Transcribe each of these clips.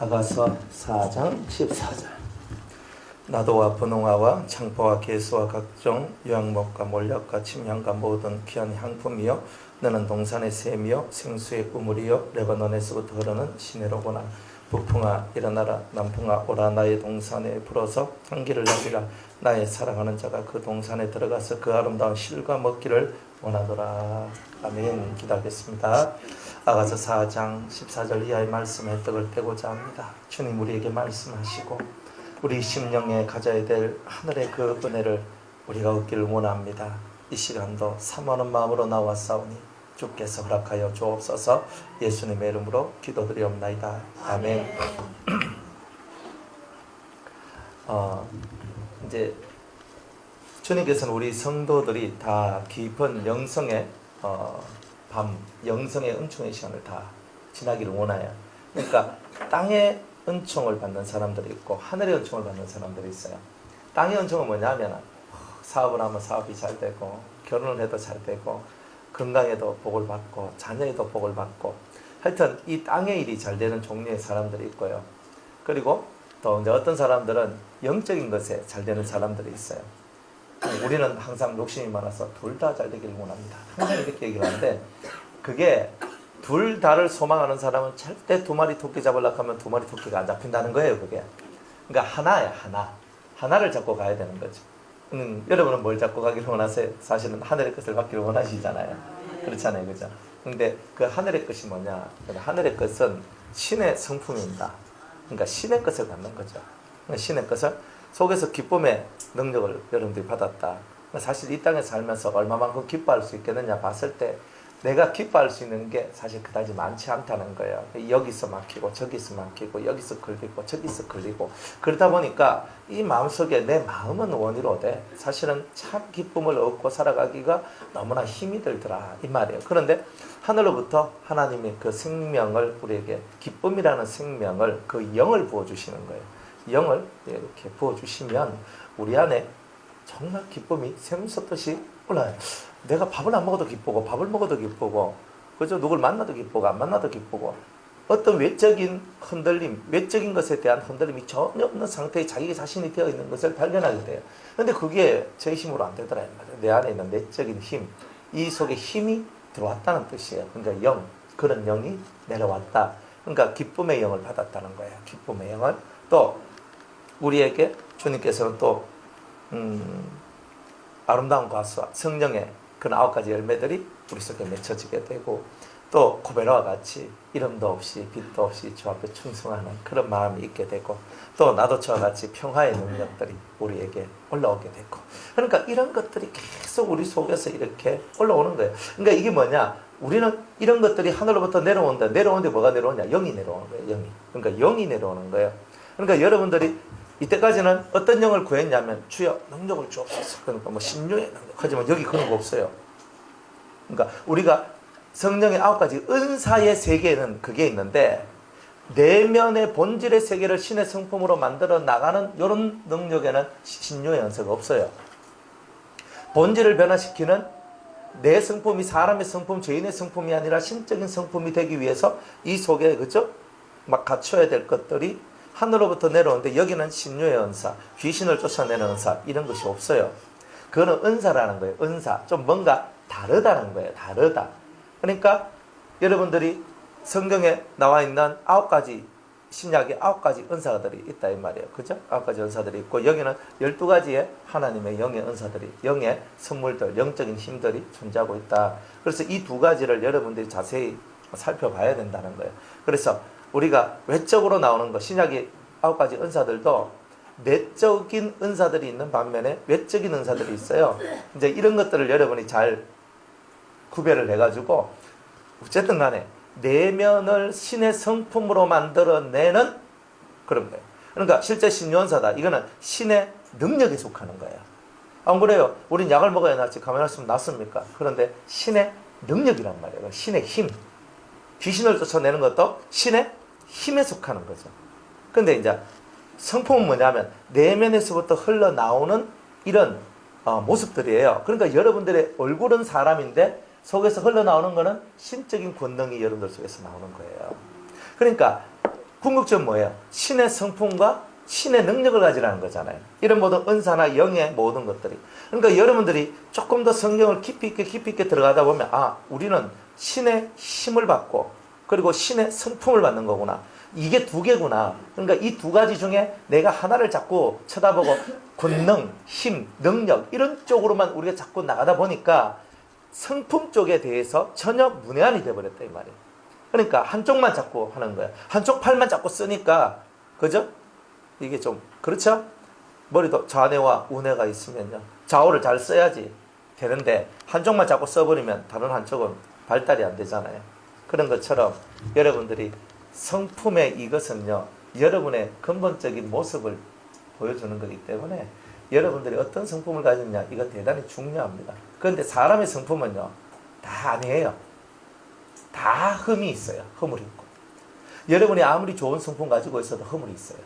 아가서 4장 14절. 나도와 분홍화와 창포와 개수와 각종 유향목과 몰약과 침향과 모든 귀한 향품이요 너는 동산의 샘이요 생수의 우물이요 레바논에서부터 흐르는 시내로구나. 북풍아 일어나라, 남풍아 오라. 나의 동산에 불어서 향기를 내리라. 나의 사랑하는 자가 그 동산에 들어가서 그 아름다운 실과 먹기를 원하더라. 아멘. 기도하겠습니다. 아가서 4장 14절 이하의 말씀의 혜택을 떼고자 합니다. 주님 우리에게 말씀하시고 우리 심령에 가져야 될 하늘의 그 은혜를 우리가 얻기를 원합니다. 이 시간도 사모하는 마음으로 나왔사오니 주께서 허락하여 주옵소서. 예수님의 이름으로 기도드리옵나이다. 아멘. 이제 주님께서는 우리 성도들이 다 깊은 영성의 영성의 은총의 시간을 다 지나기를 원해요. 그러니까 땅의 은총을 받는 사람들이 있고 하늘의 은총을 받는 사람들이 있어요. 땅의 은총은 뭐냐면 사업을 하면 사업이 잘 되고 결혼을 해도 잘 되고 건강에도 복을 받고 자녀에도 복을 받고 하여튼 이 땅의 일이 잘 되는 종류의 사람들이 있고요. 그리고 또 이제 어떤 사람들은 영적인 것에 잘 되는 사람들이 있어요. 우리는 항상 욕심이 많아서 둘 다 잘 되기를 원합니다. 항상 이렇게 얘기를 하는데 그게 둘 다를 소망하는 사람은 절대 두 마리 토끼 잡으려고 하면 두 마리 토끼가 안 잡힌다는 거예요. 그게 그러니까 하나야. 하나를 잡고 가야 되는 거죠. 여러분은 뭘 잡고 가기를 원하세요? 사실은 하늘의 것을 받기를 원하시잖아요. 그렇잖아요. 그죠? 근데 그 하늘의 것이 뭐냐? 하늘의 것은 신의 성품입니다. 그러니까 신의 것을 받는 거죠. 신의 것을 속에서 기쁨의 능력을 여러분들이 받았다. 사실 이 땅에 살면서 얼마만큼 기뻐할 수 있겠느냐 봤을 때 내가 기뻐할 수 있는 게 사실 그다지 많지 않다는 거예요. 여기서 막히고 저기서 막히고 여기서 걸리고 저기서 걸리고 그러다 보니까 이 마음속에 내 마음은 원이로 돼 사실은 참 기쁨을 얻고 살아가기가 너무나 힘이 들더라 이 말이에요. 그런데 하늘로부터 하나님이 그 생명을 우리에게 기쁨이라는 생명을 그 영을 부어주시는 거예요. 영을 이렇게 부어주시면 우리 안에 정말 기쁨이 샘솟듯이 올라요. 내가 밥을 안 먹어도 기쁘고 밥을 먹어도 기쁘고 그죠? 누굴 만나도 기쁘고 안 만나도 기쁘고 어떤 외적인 흔들림, 외적인 것에 대한 흔들림이 전혀 없는 상태에 자기 자신이 되어 있는 것을 발견하게 돼요. 그런데 그게 제 힘으로 안 되더라. 내 안에 있는 내적인 힘, 이 속에 힘이 들어왔다는 뜻이에요. 그러니까 영, 그런 영이 내려왔다. 그러니까 기쁨의 영을 받았다는 거예요. 기쁨의 영을. 또 우리에게 주님께서는 또 아름다운 과수와 성령의 그런 9가지 열매들이 우리 속에 맺혀지게 되고 또 고베라와 같이 이름도 없이 빛도 없이 주 앞에 충성하는 그런 마음이 있게 되고 또 나도 저와 같이 평화의 능력들이 우리에게 올라오게 되고 그러니까 이런 것들이 계속 우리 속에서 이렇게 올라오는 거예요. 그러니까 이게 뭐냐? 우리는 이런 것들이 하늘로부터 내려온다. 내려오는데 뭐가 내려오냐? 영이 내려오는 거예요. 영이. 그러니까 영이 내려오는 거예요. 그러니까 여러분들이 이때까지는 어떤 영을 구했냐면 주여 능력을 주옵소서. 그러니까 뭐 신유의 능력 하지만 여기 그런 거 없어요. 그러니까 우리가 성령의 9가지 은사의 세계에는 그게 있는데 내면의 본질의 세계를 신의 성품으로 만들어 나가는 이런 능력에는 신유의 은사가 없어요. 본질을 변화시키는 내 성품이 사람의 성품, 죄인의 성품이 아니라 신적인 성품이 되기 위해서 이 속에 그죠? 막 갖춰야 될 것들이 하늘로부터 내려오는데 여기는 신유의 은사, 귀신을 쫓아내는 은사 이런 것이 없어요. 그거는 은사라는 거예요. 은사. 좀 뭔가 다르다는 거예요. 다르다. 그러니까 여러분들이 성경에 나와 있는 9가지 신약의 9가지 은사들이 있다 이 말이에요. 그죠? 9가지 은사들이 있고 여기는 12가지의 하나님의 영의 은사들이 영의 선물들, 영적인 힘들이 존재하고 있다. 그래서 이 두 가지를 여러분들이 자세히 살펴봐야 된다는 거예요. 그래서 우리가 외적으로 나오는 것, 신약의 9가지 은사들도 내적인 은사들이 있는 반면에 외적인 은사들이 있어요. 이제 이런 것들을 여러분이 잘 구별을 해가지고 어쨌든 간에 내면을 신의 성품으로 만들어내는 그런 거예요. 그러니까 실제 신유언사다. 이거는 신의 능력에 속하는 거예요. 안 그래요? 우린 약을 먹어야 낫지 가만히 있으면 낫습니까? 그런데 신의 능력이란 말이에요. 신의 힘. 귀신을 쫓아내는 것도 신의 힘에 속하는 거죠. 근데 이제 성품은 뭐냐면 내면에서부터 흘러나오는 이런 모습들이에요. 그러니까 여러분들의 얼굴은 사람인데 속에서 흘러나오는 거는 신적인 권능이 여러분들 속에서 나오는 거예요. 그러니까 궁극적은 뭐예요? 신의 성품과 신의 능력을 가지라는 거잖아요. 이런 모든 은사나 영의 모든 것들이. 그러니까 여러분들이 조금 더 성경을 깊이 있게 들어가다 보면 우리는 신의 힘을 받고 그리고 신의 성품을 받는 거구나. 이게 두 개구나. 그러니까 이 두 가지 중에 내가 하나를 자꾸 쳐다보고 권능, 힘, 능력 이런 쪽으로만 우리가 자꾸 나가다 보니까 성품 쪽에 대해서 전혀 문외한이 돼버렸다 이 말이에요. 그러니까 한쪽만 자꾸 하는 거야. 한쪽 팔만 자꾸 쓰니까 그죠? 이게 좀 그렇죠? 머리도 좌뇌와 우뇌가 있으면요. 좌우를 잘 써야지 되는데 한쪽만 자꾸 써버리면 다른 한쪽은 발달이 안 되잖아요. 그런 것처럼 여러분들이 성품의 이것은요. 여러분의 근본적인 모습을 보여주는 거기 때문에 여러분들이 어떤 성품을 가졌냐 이건 대단히 중요합니다. 그런데 사람의 성품은요. 다 아니에요. 다 흠이 있어요. 허물이 있고. 여러분이 아무리 좋은 성품 가지고 있어도 허물이 있어요.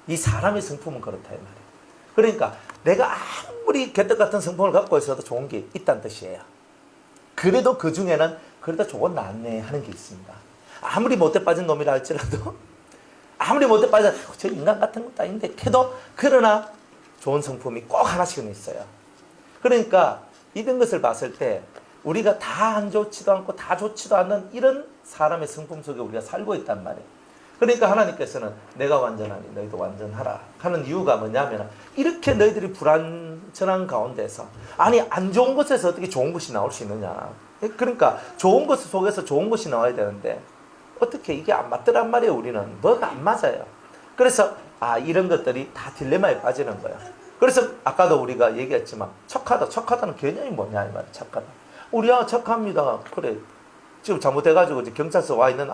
이 사람의 성품은 그렇다 이 말이에요. 그러니까 내가 아무리 개떡 같은 성품을 갖고 있어도 좋은 게 있다는 뜻이에요. 그래도 그 중에는 그래도 저건 낫네 하는 게 있습니다. 아무리 못돼 빠진 놈이라 할지라도 아무리 못돼 빠져 저 인간 같은 것도 아닌데 해도 그러나 좋은 성품이 꼭 하나씩은 있어요. 그러니까 이런 것을 봤을 때 우리가 다 안 좋지도 않고 다 좋지도 않는 이런 사람의 성품 속에 우리가 살고 있단 말이에요. 그러니까 하나님께서는 내가 완전하니 너희도 완전하라 하는 이유가 뭐냐면 이렇게 너희들이 불완전한 가운데서 아니 안 좋은 것에서 어떻게 좋은 것이 나올 수 있느냐. 그러니까 좋은 것 속에서 좋은 것이 나와야 되는데 어떻게 이게 안 맞더란 말이에요. 우리는 뭐가 안 맞아요. 그래서 이런 것들이 다 딜레마에 빠지는 거야. 그래서 아까도 우리가 얘기했지만 척하다는 개념이 뭐냐 이 말이야. 척하다. 우리 아는 척합니다. 그래. 지금 잘못해가지고 이제 경찰서 와 있는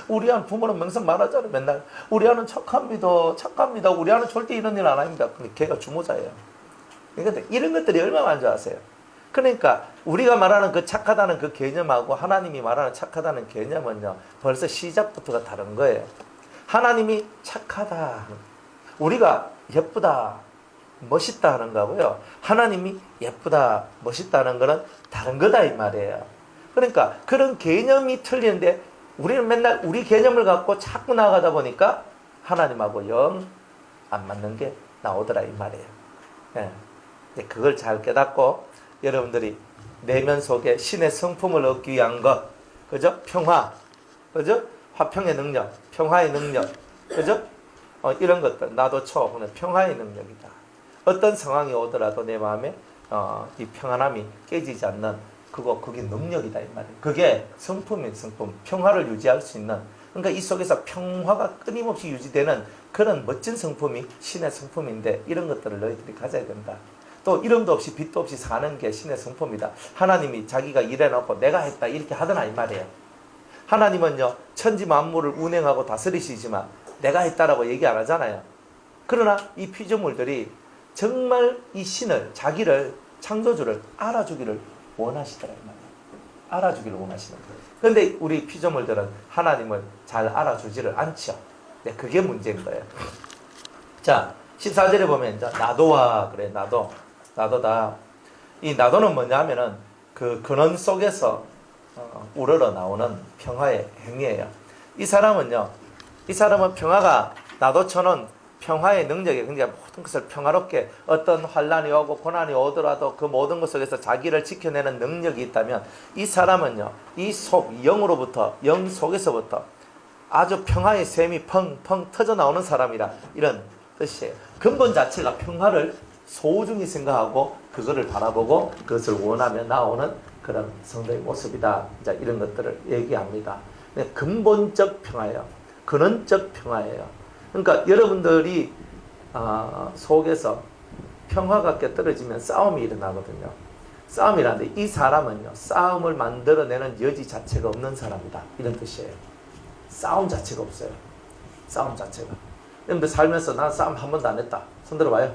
우리 아는 부모는 명성 말하잖아 맨날. 우리 아는 척합니다. 우리 아는 절대 이런 일 안 합니다. 근데 걔가 주모자예요. 그러니까 이런 것들이 얼마나 안 좋아하세요. 그러니까 우리가 말하는 그 착하다는 그 개념하고 하나님이 말하는 착하다는 개념은요. 벌써 시작부터가 다른 거예요. 하나님이 착하다. 우리가 예쁘다. 멋있다 하는 거고요. 하나님이 예쁘다. 멋있다는 거는 다른 거다 이 말이에요. 그러니까 그런 개념이 틀리는데 우리는 맨날 우리 개념을 갖고 자꾸 나아가다 보니까 하나님하고 영 안 맞는 게 나오더라 이 말이에요. 예. 그걸 잘 깨닫고 여러분들이 내면 속에 신의 성품을 얻기 위한 것, 그죠? 평화, 그죠? 화평의 능력, 평화의 능력, 그죠? 이런 것들 나도 평화의 능력이다. 어떤 상황이 오더라도 내 마음에 이 평안함이 깨지지 않는 그게 능력이다 이 말이에요. 그게 성품인 성품, 평화를 유지할 수 있는. 그러니까 이 속에서 평화가 끊임없이 유지되는 그런 멋진 성품이 신의 성품인데 이런 것들을 너희들이 가져야 된다. 또 이름도 없이 빛도 없이 사는 게 신의 성품이다. 하나님이 자기가 일해놓고 내가 했다 이렇게 하더나 이 말이에요. 하나님은요 천지 만물을 운행하고 다스리시지만 내가 했다라고 얘기 안 하잖아요. 그러나 이 피조물들이 정말 이 신을 자기를 창조주를 알아주기를 원하시더라 이 말이에요. 알아주기를 원하시는 거예요. 그런데 우리 피조물들은 하나님을 잘 알아주지를 않죠. 네, 그게 문제인 거예요. 자 14절에 보면 이제 나도와 그래 나도다. 이 나도는 뭐냐면은 그 근원 속에서 우러러 나오는 평화의 행위예요. 이 사람은 평화가 나도처럼 평화의 능력이 굉장히 모든 것을 평화롭게 어떤 환란이 오고 고난이 오더라도 그 모든 것 속에서 자기를 지켜내는 능력이 있다면 이 사람은요 이 영으로부터 영 속에서부터 아주 평화의 샘이 펑펑 터져 나오는 사람이라 이런 뜻이에요. 근본 자체가 평화를 소중히 생각하고 그거를 바라보고 그것을 원하며 나오는 그런 성도의 모습이다. 이제 이런 것들을 얘기합니다. 근본적 평화예요. 근원적 평화예요. 그러니까 여러분들이 속에서 평화가 깨떨어지면 싸움이 일어나거든요. 싸움이라는데 이 사람은요 싸움을 만들어내는 여지 자체가 없는 사람이다. 이런 뜻이에요. 싸움 자체가 없어요. 싸움 자체가. 여러분들 살면서 난 싸움 한 번도 안 했다. 손 들어봐요.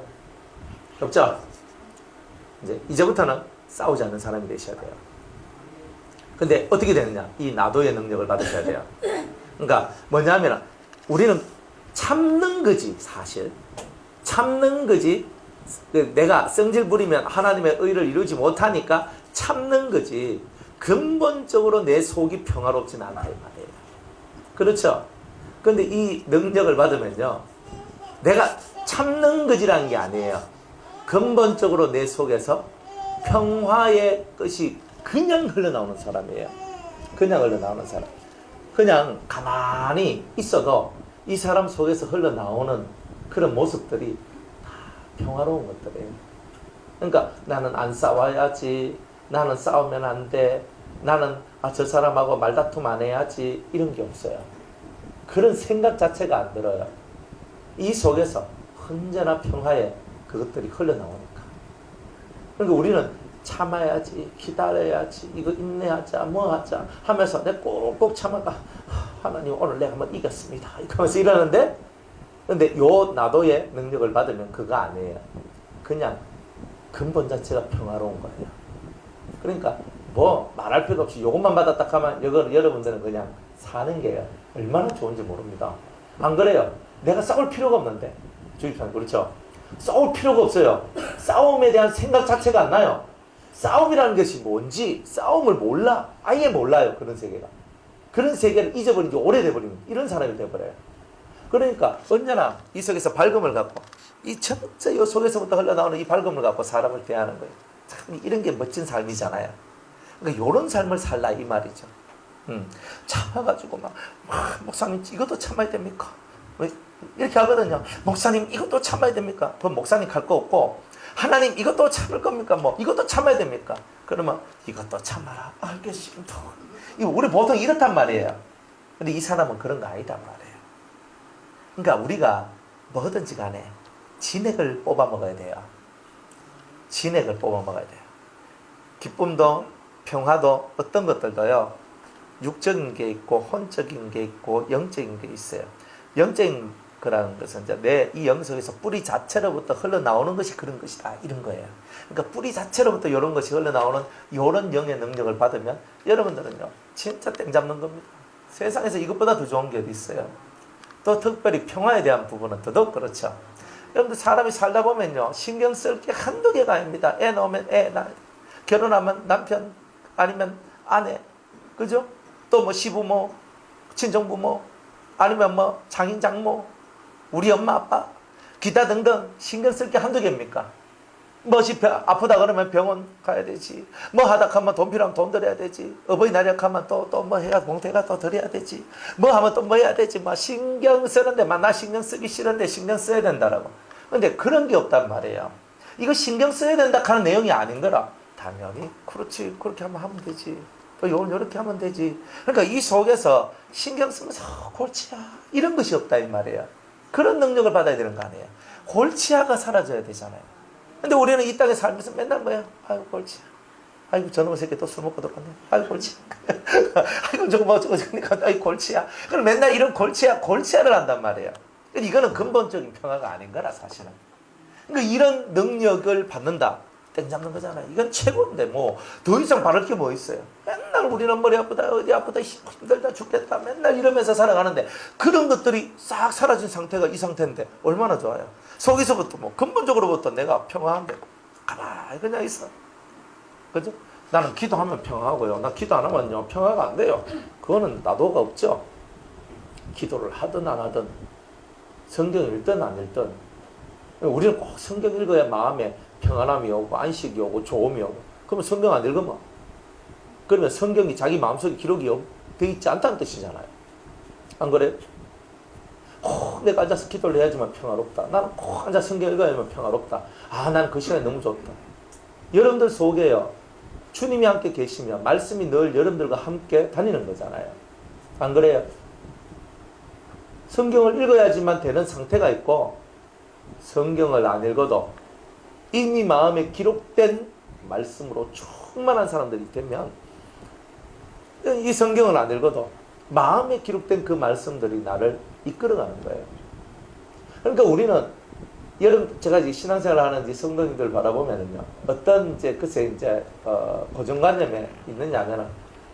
없죠? 이제부터는 싸우지 않는 사람이 되셔야 돼요. 근데 어떻게 되느냐? 이 나도의 능력을 받으셔야 돼요. 그러니까 뭐냐면 우리는 참는 거지 사실. 참는 거지. 내가 성질 부리면 하나님의 의를 이루지 못하니까 참는 거지. 근본적으로 내 속이 평화롭진 않아 이 말이에요. 그렇죠? 근데 이 능력을 받으면요, 내가 참는 것이라는 게 아니에요. 근본적으로 내 속에서 평화의 것이 그냥 흘러나오는 사람이에요. 그냥 흘러나오는 사람. 그냥 가만히 있어도 이 사람 속에서 흘러나오는 그런 모습들이 다 평화로운 것들이에요. 그러니까 나는 안 싸워야지, 나는 싸우면 안 돼, 나는 저 사람하고 말다툼 안 해야지, 이런 게 없어요. 그런 생각 자체가 안 들어요. 이 속에서 언제나 평화의 그것들이 흘러나오니까. 그러니까 우리는 참아야지, 기다려야지, 이거 인내하자, 뭐 하자 하면서 내가 꼭꼭 참아가, 하나님 오늘 내가 한번 이겼습니다, 이러면서 이러는데, 근데 요 나도의 능력을 받으면 그거 아니에요. 그냥 근본 자체가 평화로운 거예요. 그러니까 뭐 말할 필요 없이 요것만 받았다 하면 이걸 여러분들은 그냥 사는 게 얼마나 좋은지 모릅니다. 안 그래요? 내가 싸울 필요가 없는데. 주입사님, 그렇죠? 싸울 필요가 없어요. 싸움에 대한 생각 자체가 안 나요. 싸움이라는 것이 뭔지 싸움을 몰라. 아예 몰라요. 그런 세계가. 그런 세계를 잊어버린 지 오래돼 버리면 이런 사람이 돼버려요. 그러니까 언제나 이 속에서 밝음을 갖고, 이 전체 이 속에서부터 흘러나오는 이 밝음을 갖고 사람을 대하는 거예요. 참 이런 게 멋진 삶이잖아요. 그러니까 이런 삶을 살라 이 말이죠. 참아가지고 막 목사님 이것도 참아야 됩니까? 이렇게 하거든요. 목사님 이것도 참아야 됩니까? 그럼 목사님 갈 거 없고, 하나님 이것도 참을 겁니까? 뭐 이것도 참아야 됩니까? 그러면 이것도 참아라. 알겠습니다. 이거 우리 보통 이렇단 말이에요. 근데 이 사람은 그런 거 아니단 말이에요. 그러니까 우리가 뭐든지 간에 진액을 뽑아 먹어야 돼요. 진액을 뽑아 먹어야 돼요. 기쁨도 평화도 어떤 것들도요, 육적인 게 있고 혼적인 게 있고 영적인 게 있어요. 영적인 거라는 것은 이제 내 이 영성에서 뿌리 자체로부터 흘러나오는 것이 그런 것이다, 이런 거예요. 그러니까 뿌리 자체로부터 이런 것이 흘러나오는 이런 영의 능력을 받으면 여러분들은요 진짜 땡 잡는 겁니다. 세상에서 이것보다 더 좋은 게 어디 있어요. 또 특별히 평화에 대한 부분은 더더욱 그렇죠. 여러분들 사람이 살다 보면요 신경 쓸 게 한두 개가 아닙니다. 애 낳으면 애, 결혼하면 남편 아니면 아내, 그죠? 또 뭐 시부모, 친정부모, 아니면 뭐 장인 장모, 우리 엄마 아빠, 기타 등등 신경 쓸 게 한두 개입니까? 뭐지 아프다 그러면 병원 가야 되지, 뭐 하다 하면 돈 필요하면 돈 드려야 되지, 어버이날에 하면 또 뭐 해야 봉태가 또 드려야 되지, 뭐 하면 또 뭐 해야 되지, 뭐 신경 쓰는데 나 신경 쓰기 싫은데 신경 써야 된다라고. 근데 그런 게 없단 말이에요. 이거 신경 써야 된다 하는 내용이 아닌 거라. 당연히 그렇지, 그렇게 하면 되지, 또 이렇게 하면 되지. 그러니까 이 속에서 신경 쓰면서 골치야 이런 것이 없다 이 말이에요. 그런 능력을 받아야 되는 거 아니에요. 골치야가 사라져야 되잖아요. 근데 우리는 이 땅에 살면서 맨날 뭐야? 아이고 골치야, 아이고 저놈의 새끼 또 술 먹고 들어갔네, 아이고 골치야, 아이고 저거 뭐 저거 저니까 아이고 골치야. 그럼 맨날 이런 골치야를 한단 말이에요. 이거는 근본적인 평화가 아닌 거라 사실은. 그러니까 이런 능력을 받는다, 땡 잡는 거잖아요. 이건 최고인데 뭐 더 이상 바랄 게 뭐 있어요. 맨날 우리는 머리 아프다, 어디 아프다, 힘들다, 죽겠다 맨날 이러면서 살아가는데 그런 것들이 싹 사라진 상태가 이 상태인데 얼마나 좋아요. 속에서부터 뭐 근본적으로부터 내가 평화한데 가만히 그냥 있어. 그죠? 나는 기도하면 평화하고요, 나 기도 안 하면요 평화가 안 돼요. 그거는 나도가 없죠. 기도를 하든 안 하든, 성경 읽든 안 읽든, 우리는 꼭 성경 읽어야 마음에 평안함이 오고 안식이 오고 좋음이 오고. 그러면 성경 안 읽으면, 그러면 성경이 자기 마음속에 기록이 되어 있지 않다는 뜻이잖아요. 안 그래요? 꼭 내가 앉아서 기도를 해야지만 평화롭다, 나는 꼭 앉아서 성경 읽어야만 평화롭다, 나는 그 시간이 너무 좋다. 여러분들 속에요 주님이 함께 계시면 말씀이 늘 여러분들과 함께 다니는 거잖아요. 안 그래요? 성경을 읽어야지만 되는 상태가 있고, 성경을 안 읽어도 이미 마음에 기록된 말씀으로 충만한 사람들이 되면, 이 성경을 안 읽어도 마음에 기록된 그 말씀들이 나를 이끌어가는 거예요. 그러니까 우리는 여러분, 제가 이제 신앙생활을 하는 성도님들 바라보면은요, 어떤 고정관념에 있느냐면은,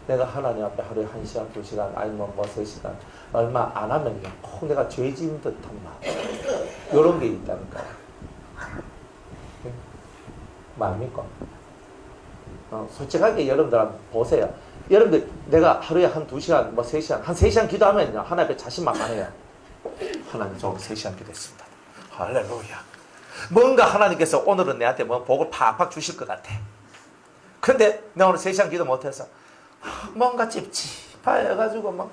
내가 하나님 앞에 하루에 1시간, 2시간, 아니면 뭐 3시간, 얼마 안 하면요, 꼭 내가 죄 지은 듯한 마음, 요런 게 있다니까요. 마음입니까? 솔직하게 여러분들 한번 보세요. 여러분들 내가 하루에 한 2시간, 뭐 3시간, 한 3시간 기도하면요. 하나님 앞에 자신만만해요. 하나님 저 3시간 기도했습니다. 할렐루야. 뭔가 하나님께서 오늘은 내한테 뭐 복을 팍팍 주실 것 같아. 근데 내가 오늘 3시간 기도 못해서 뭔가 찝찝해가지고 막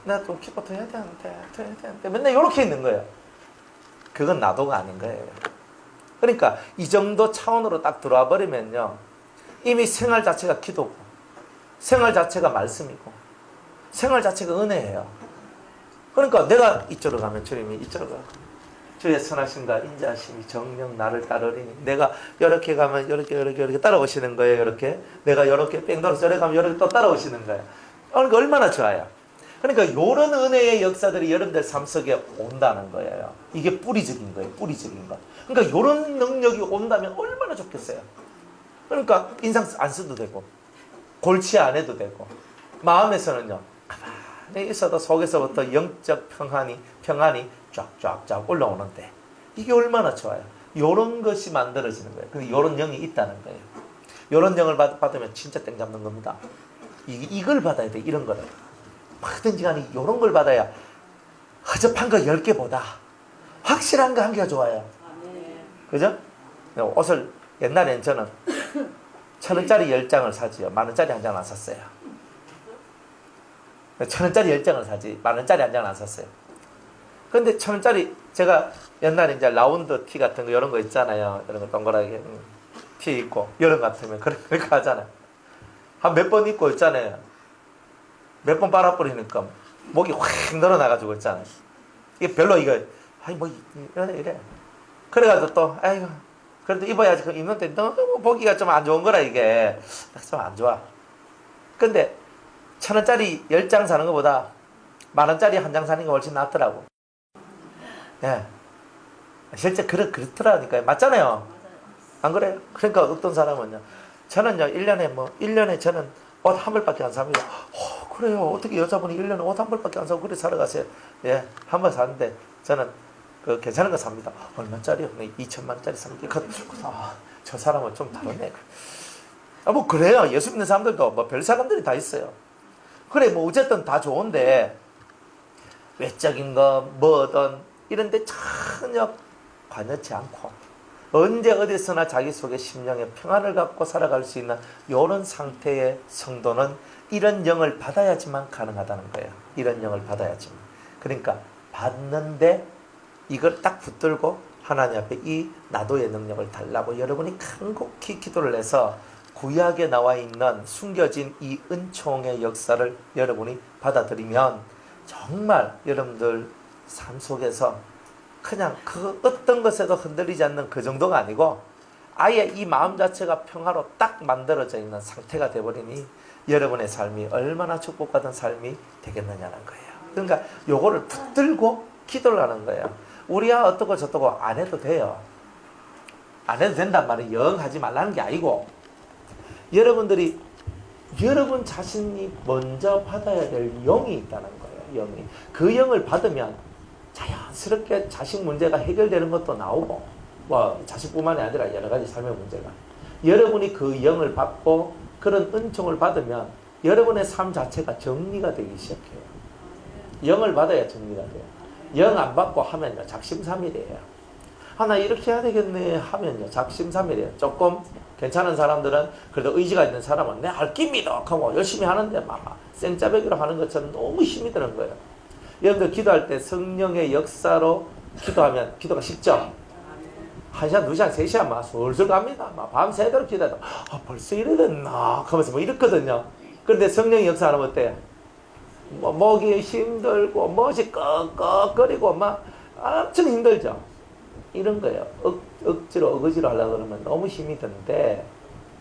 내가 좀 기도 더 해야 되는데 맨날 이렇게 있는 거예요. 그건 나도가 아닌 거예요. 그러니까 이 정도 차원으로 딱 들어와 버리면요. 이미 생활 자체가 기도고 생활 자체가 말씀이고 생활 자체가 은혜예요. 그러니까 내가 이쪽으로 가면 주님이 이쪽으로 가고 주의 선하심과 인자하심이 정녕 나를 따르리니 내가 이렇게 가면 이렇게 따라오시는 거예요. 이렇게 내가 이렇게 뺑 돌아서 이렇게 가면 이렇게 또 따라오시는 거예요. 그러니까 얼마나 좋아요. 그러니까 이런 은혜의 역사들이 여러분들 삶 속에 온다는 거예요. 이게 뿌리적인 거예요. 뿌리적인 거. 그러니까 이런 능력이 온다면 얼마나 좋겠어요. 그러니까 인상 안 써도 되고 골치 안 해도 되고 마음에서는요. 가만히 있어도 속에서부터 영적 평안이 쫙쫙쫙 올라오는데 이게 얼마나 좋아요. 이런 것이 만들어지는 거예요. 근데 이런 영이 있다는 거예요. 이런 영을 받으면 진짜 땡 잡는 겁니다. 이걸 받아야 돼. 이런 거를. 뭐든지 간에 이런 걸 받아야 허접한 거 10개보다 확실한 거 1개가 좋아요. 그죠? 옷을 옛날엔 저는 1,000원짜리 10장을 사지요. 10,000원짜리 한 장을 안 샀어요. 1,000원짜리 10장을 사지 10,000원짜리 한 장을 안 샀어요. 근데 1,000원짜리 제가 옛날에 이제 라운드 티 같은 거 이런 거 있잖아요. 이런 거 동그랗게 티 입고 여름 같으면 그렇게 하잖아요. 한 몇 번 입고 있잖아요. 몇 번 빨아버리니까 목이 확 늘어나가지고 있잖아요. 이게 별로 이거 아니 뭐 이래. 그래가지고 또 아이고 그래도 입어야지. 입는데 너무 보기가 좀 안 좋은 거라 이게 좀 안 좋아. 근데 1,000원짜리 10장 사는 것보다 10,000원짜리 한 장 사는 게 훨씬 낫더라고. 예. 실제 그렇더라니까요. 맞잖아요. 안 그래요? 그러니까 어떤 사람은요. 저는요, 1년에 저는 옷 한 벌밖에 안 삽니다. 그래요. 어떻게 여자분이 1년에 옷 한 벌밖에 안 사고 그래 살아가세요. 예. 한 번 사는데 저는 괜찮은 거 삽니다. 얼마짜리요? 2,000만원짜리 삽니다. 저 사람은 좀 다르네. 뭐 그래요. 예수 믿는 사람들도 뭐 별 사람들이 다 있어요. 그래 뭐 어쨌든 다 좋은데 외적인 거 뭐든 이런데 전혀 관여치 않고 언제 어디서나 자기 속에 심령의 평안을 갖고 살아갈 수 있는 이런 상태의 성도는 이런 영을 받아야지만 가능하다는 거예요. 이런 영을 받아야지만. 그러니까 받는데 이걸 딱 붙들고 하나님 앞에 이 나도의 능력을 달라고 여러분이 간곡히 기도를 해서 구약에 나와 있는 숨겨진 이 은총의 역사를 여러분이 받아들이면 정말 여러분들 삶 속에서 그냥 그 어떤 것에도 흔들리지 않는 그 정도가 아니고 아예 이 마음 자체가 평화로 딱 만들어져 있는 상태가 되어버리니 여러분의 삶이 얼마나 축복받은 삶이 되겠느냐는 거예요. 그러니까 요거를 붙들고 기도를 하는 거예요. 우리야 어떻고 저떻고 안 해도 돼요. 안 해도 된단 말은 영 하지 말라는 게 아니고 여러분들이 여러분 자신이 먼저 받아야 될 영이 있다는 거예요. 영이. 그 영을 받으면 자연스럽게 자식 문제가 해결되는 것도 나오고 뭐 자식뿐만이 아니라 여러 가지 삶의 문제가 여러분이 그 영을 받고 그런 은총을 받으면 여러분의 삶 자체가 정리가 되기 시작해요. 영을 받아야 정리가 돼요. 영 안 받고 하면요 작심삼일이에요. 나 이렇게 해야 되겠네 하면요 작심삼일이에요. 조금 괜찮은 사람들은 그래도 의지가 있는 사람은 내 할 깁니다 하고 열심히 하는데 막 생짜배기로 하는 것처럼 너무 힘이 드는 거예요. 여러분들 기도할 때 성령의 역사로 기도하면 기도가 쉽죠? 1시간, 2시간, 3시간 막 솔솔 갑니다. 막 밤새도록 기도해도 벌써 이래 됐나 하면서 뭐 이렇거든요. 그런데 성령의 역사하면 어때요? 뭐 목이 힘들고 멋이 꺽꺽거리고 막 엄청 힘들죠? 이런 거예요. 억지로 하려고 그러면 너무 힘이 드는데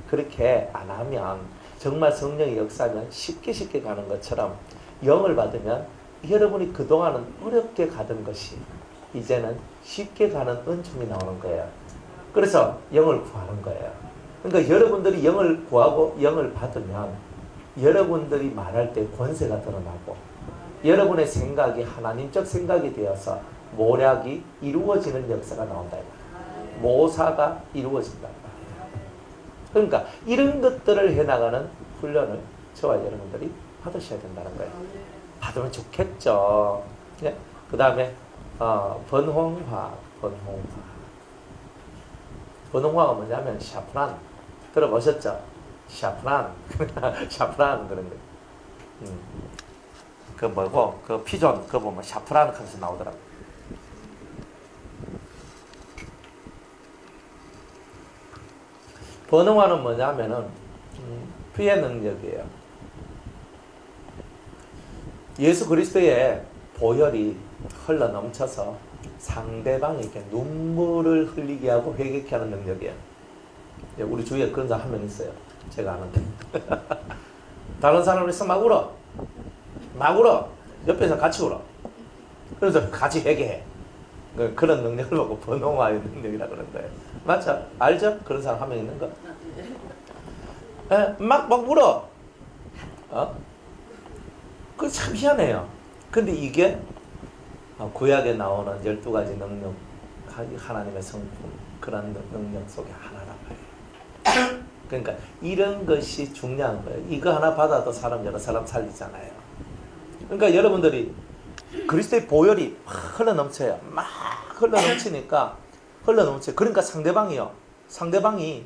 그렇게 안 하면 정말 성령의 역사면 쉽게 가는 것처럼 영을 받으면 여러분이 그동안은 어렵게 가던 것이 이제는 쉽게 가는 은총이 나오는 거예요. 그래서 영을 구하는 거예요. 그러니까 여러분들이 영을 구하고 영을 받으면 여러분들이 말할 때 권세가 드러나고 여러분의 생각이 하나님적 생각이 되어서 모략이 이루어지는 역사가 나온다. 모사가 이루어진다. 그러니까 이런 것들을 해나가는 훈련을 저와 여러분들이 받으셔야 된다는 거예요. 받으면 좋겠죠. 네? 그 다음에 번홍화. 번홍화가 뭐냐면 샤프란. 들어보셨죠? 샤프란. 샤프란 그런 거. 그 뭐고 그 피존 그거 보면 샤프란 하면서 나오더라고. 번홍화는 뭐냐면은 피해 능력이에요. 예수 그리스도의 보혈이 흘러 넘쳐서 상대방에게 눈물을 흘리게 하고 회개케 하는 능력이에요. 우리 주위에 그런 사람 한 명 있어요. 제가 아는데. 다른 사람을 있어 막 울어. 옆에서 같이 울어. 그래서 같이 회개해. 그런 능력을 보고 번홍화의 능력이라 그런 거예요. 맞죠? 알죠? 그런 사람 한 명 있는 거. 막 울어. 그 참 희한해요. 근데 이게 구약에 나오는 12가지 능력, 하나님의 성품, 그런 능력 속에 하나란 말이에요. 그러니까 이런 것이 중요한 거예요. 이거 하나 받아도 여러 사람 살리잖아요. 그러니까 여러분들이 그리스도의 보혈이 막 흘러넘쳐요. 막 흘러넘치니까 그러니까 상대방이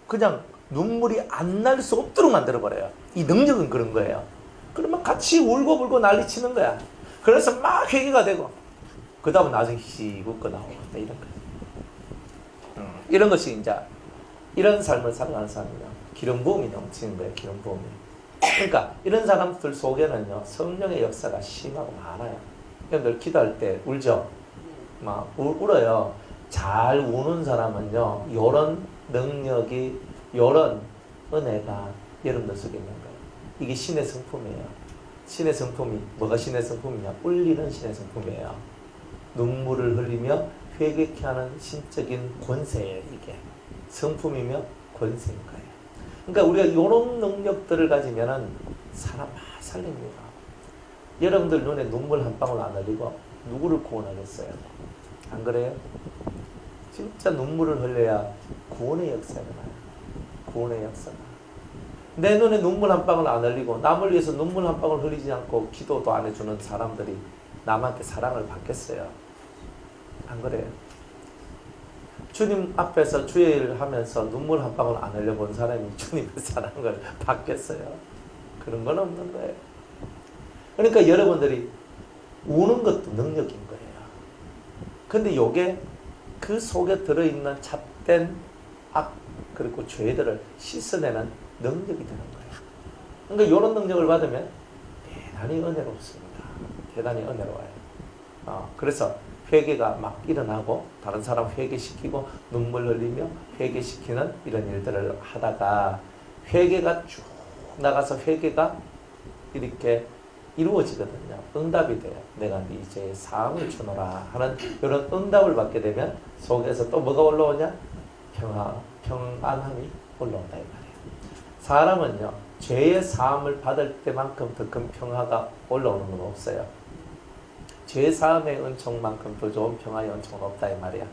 그냥 눈물이 안 날 수 없도록 만들어버려요. 이 능력은 그런 거예요. 그러면 같이 울고 난리치는 거야. 그래서 막 회개가 되고 그 다음에 나중에 웃고 나오고 이런 거예요. 이런 것이 이제 이런 삶을 살아가는 사람이요. 기름 부음이 넘치는 거예요. 기름 부음이. 그러니까 이런 사람들 속에는요 성령의 역사가 심하고 많아요. 여러분들 기도할 때 울죠? 막 울어요. 잘 우는 사람은요 요런 능력이 요런 은혜가 여러분들 속에 있는 거예요. 이게 신의 성품이에요. 신의 성품이 뭐가 신의 성품이냐? 울리는 신의 성품이에요. 눈물을 흘리며 회개케 하는 신적인 권세예요. 이게 성품이며 권세인 거예요. 그러니까 우리가 이런 능력들을 가지면은 사람 막 살립니다. 여러분들 눈에 눈물 한 방울 안 흘리고 누구를 구원하겠어요? 안 그래요? 진짜 눈물을 흘려야 구원의 역사가 나요. 구원의 역사가. 내 눈에 눈물 한 방울 안 흘리고 남을 위해서 눈물 한 방울 흘리지 않고 기도도 안 해주는 사람들이 남한테 사랑을 받겠어요? 안 그래요? 주님 앞에서 주의 일을 하면서 눈물 한 방울 안 흘려본 사람이 주님의 사랑을 받겠어요? 그런 건 없는 거예요. 그러니까 여러분들이 우는 것도 능력인 거예요. 근데 요게 그 속에 들어있는 잣된 악 그리고 죄들을 씻어내는 능력이 되는 거예요. 그러니까 이런 능력을 받으면 대단히 은혜롭습니다. 대단히 은혜로워요. 그래서 회개가 막 일어나고 다른 사람 회개시키고 눈물 흘리며 회개시키는 이런 일들을 하다가 회개가 쭉 나가서 회개가 이렇게 이루어지거든요. 응답이 돼요. 내가 네 죄의 사함을 주노라 하는 이런 응답을 받게 되면 속에서 또 뭐가 올라오냐? 평안함이 올라온다 이 말이에요. 사람은요 죄의 사함을 받을 때만큼 더 큰 평화가 올라오는 건 없어요. 죄 사함의 은총만큼 더 좋은 평화의 은총은 없다 이 말이야.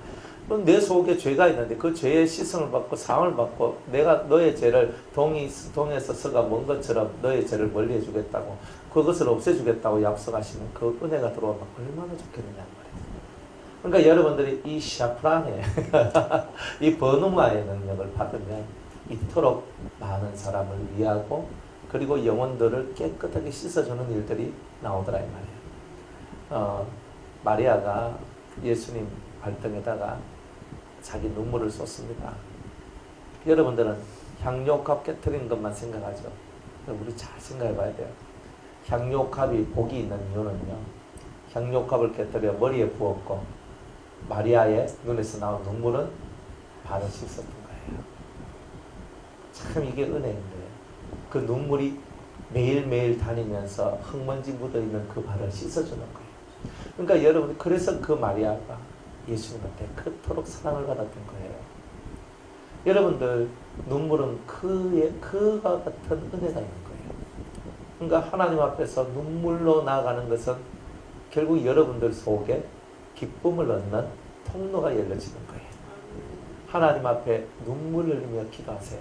그럼 내 속에 죄가 있는데 그 죄의 시선을 받고 사함을 받고 내가 너의 죄를 동에서 서가 먼 것처럼 너의 죄를 멀리 해주겠다고 그것을 없애주겠다고 약속하시는 그 은혜가 들어오면 얼마나 좋겠느냐 말이야. 그러니까 여러분들이 이 샤프란의 이 번웅화의 능력을 받으면 이토록 많은 사람을 위하고 그리고 영혼들을 깨끗하게 씻어주는 일들이 나오더라 이 말이에요. 마리아가 예수님 발등에다가 자기 눈물을 쏟습니다. 여러분들은 향료값 깨트린 것만 생각하죠. 우리 잘 생각해 봐야 돼요. 향료값이 복이 있는 이유는요. 향료값을 깨뜨려 머리에 부었고 마리아의 눈에서 나온 눈물은 발을 씻었던 거예요. 참 이게 은혜인 거예요. 그 눈물이 매일매일 다니면서 흙먼지 묻어있는 그 발을 씻어주는 거예요. 그러니까 여러분 그래서 그 마리아가 예수님한테 그토록 사랑을 받았던 거예요. 여러분들 눈물은 그와 같은 은혜가 있는 거예요. 그러니까 하나님 앞에서 눈물로 나아가는 것은 결국 여러분들 속에 기쁨을 얻는 통로가 열려지는 거예요. 하나님 앞에 눈물을 흘리며 기도하세요.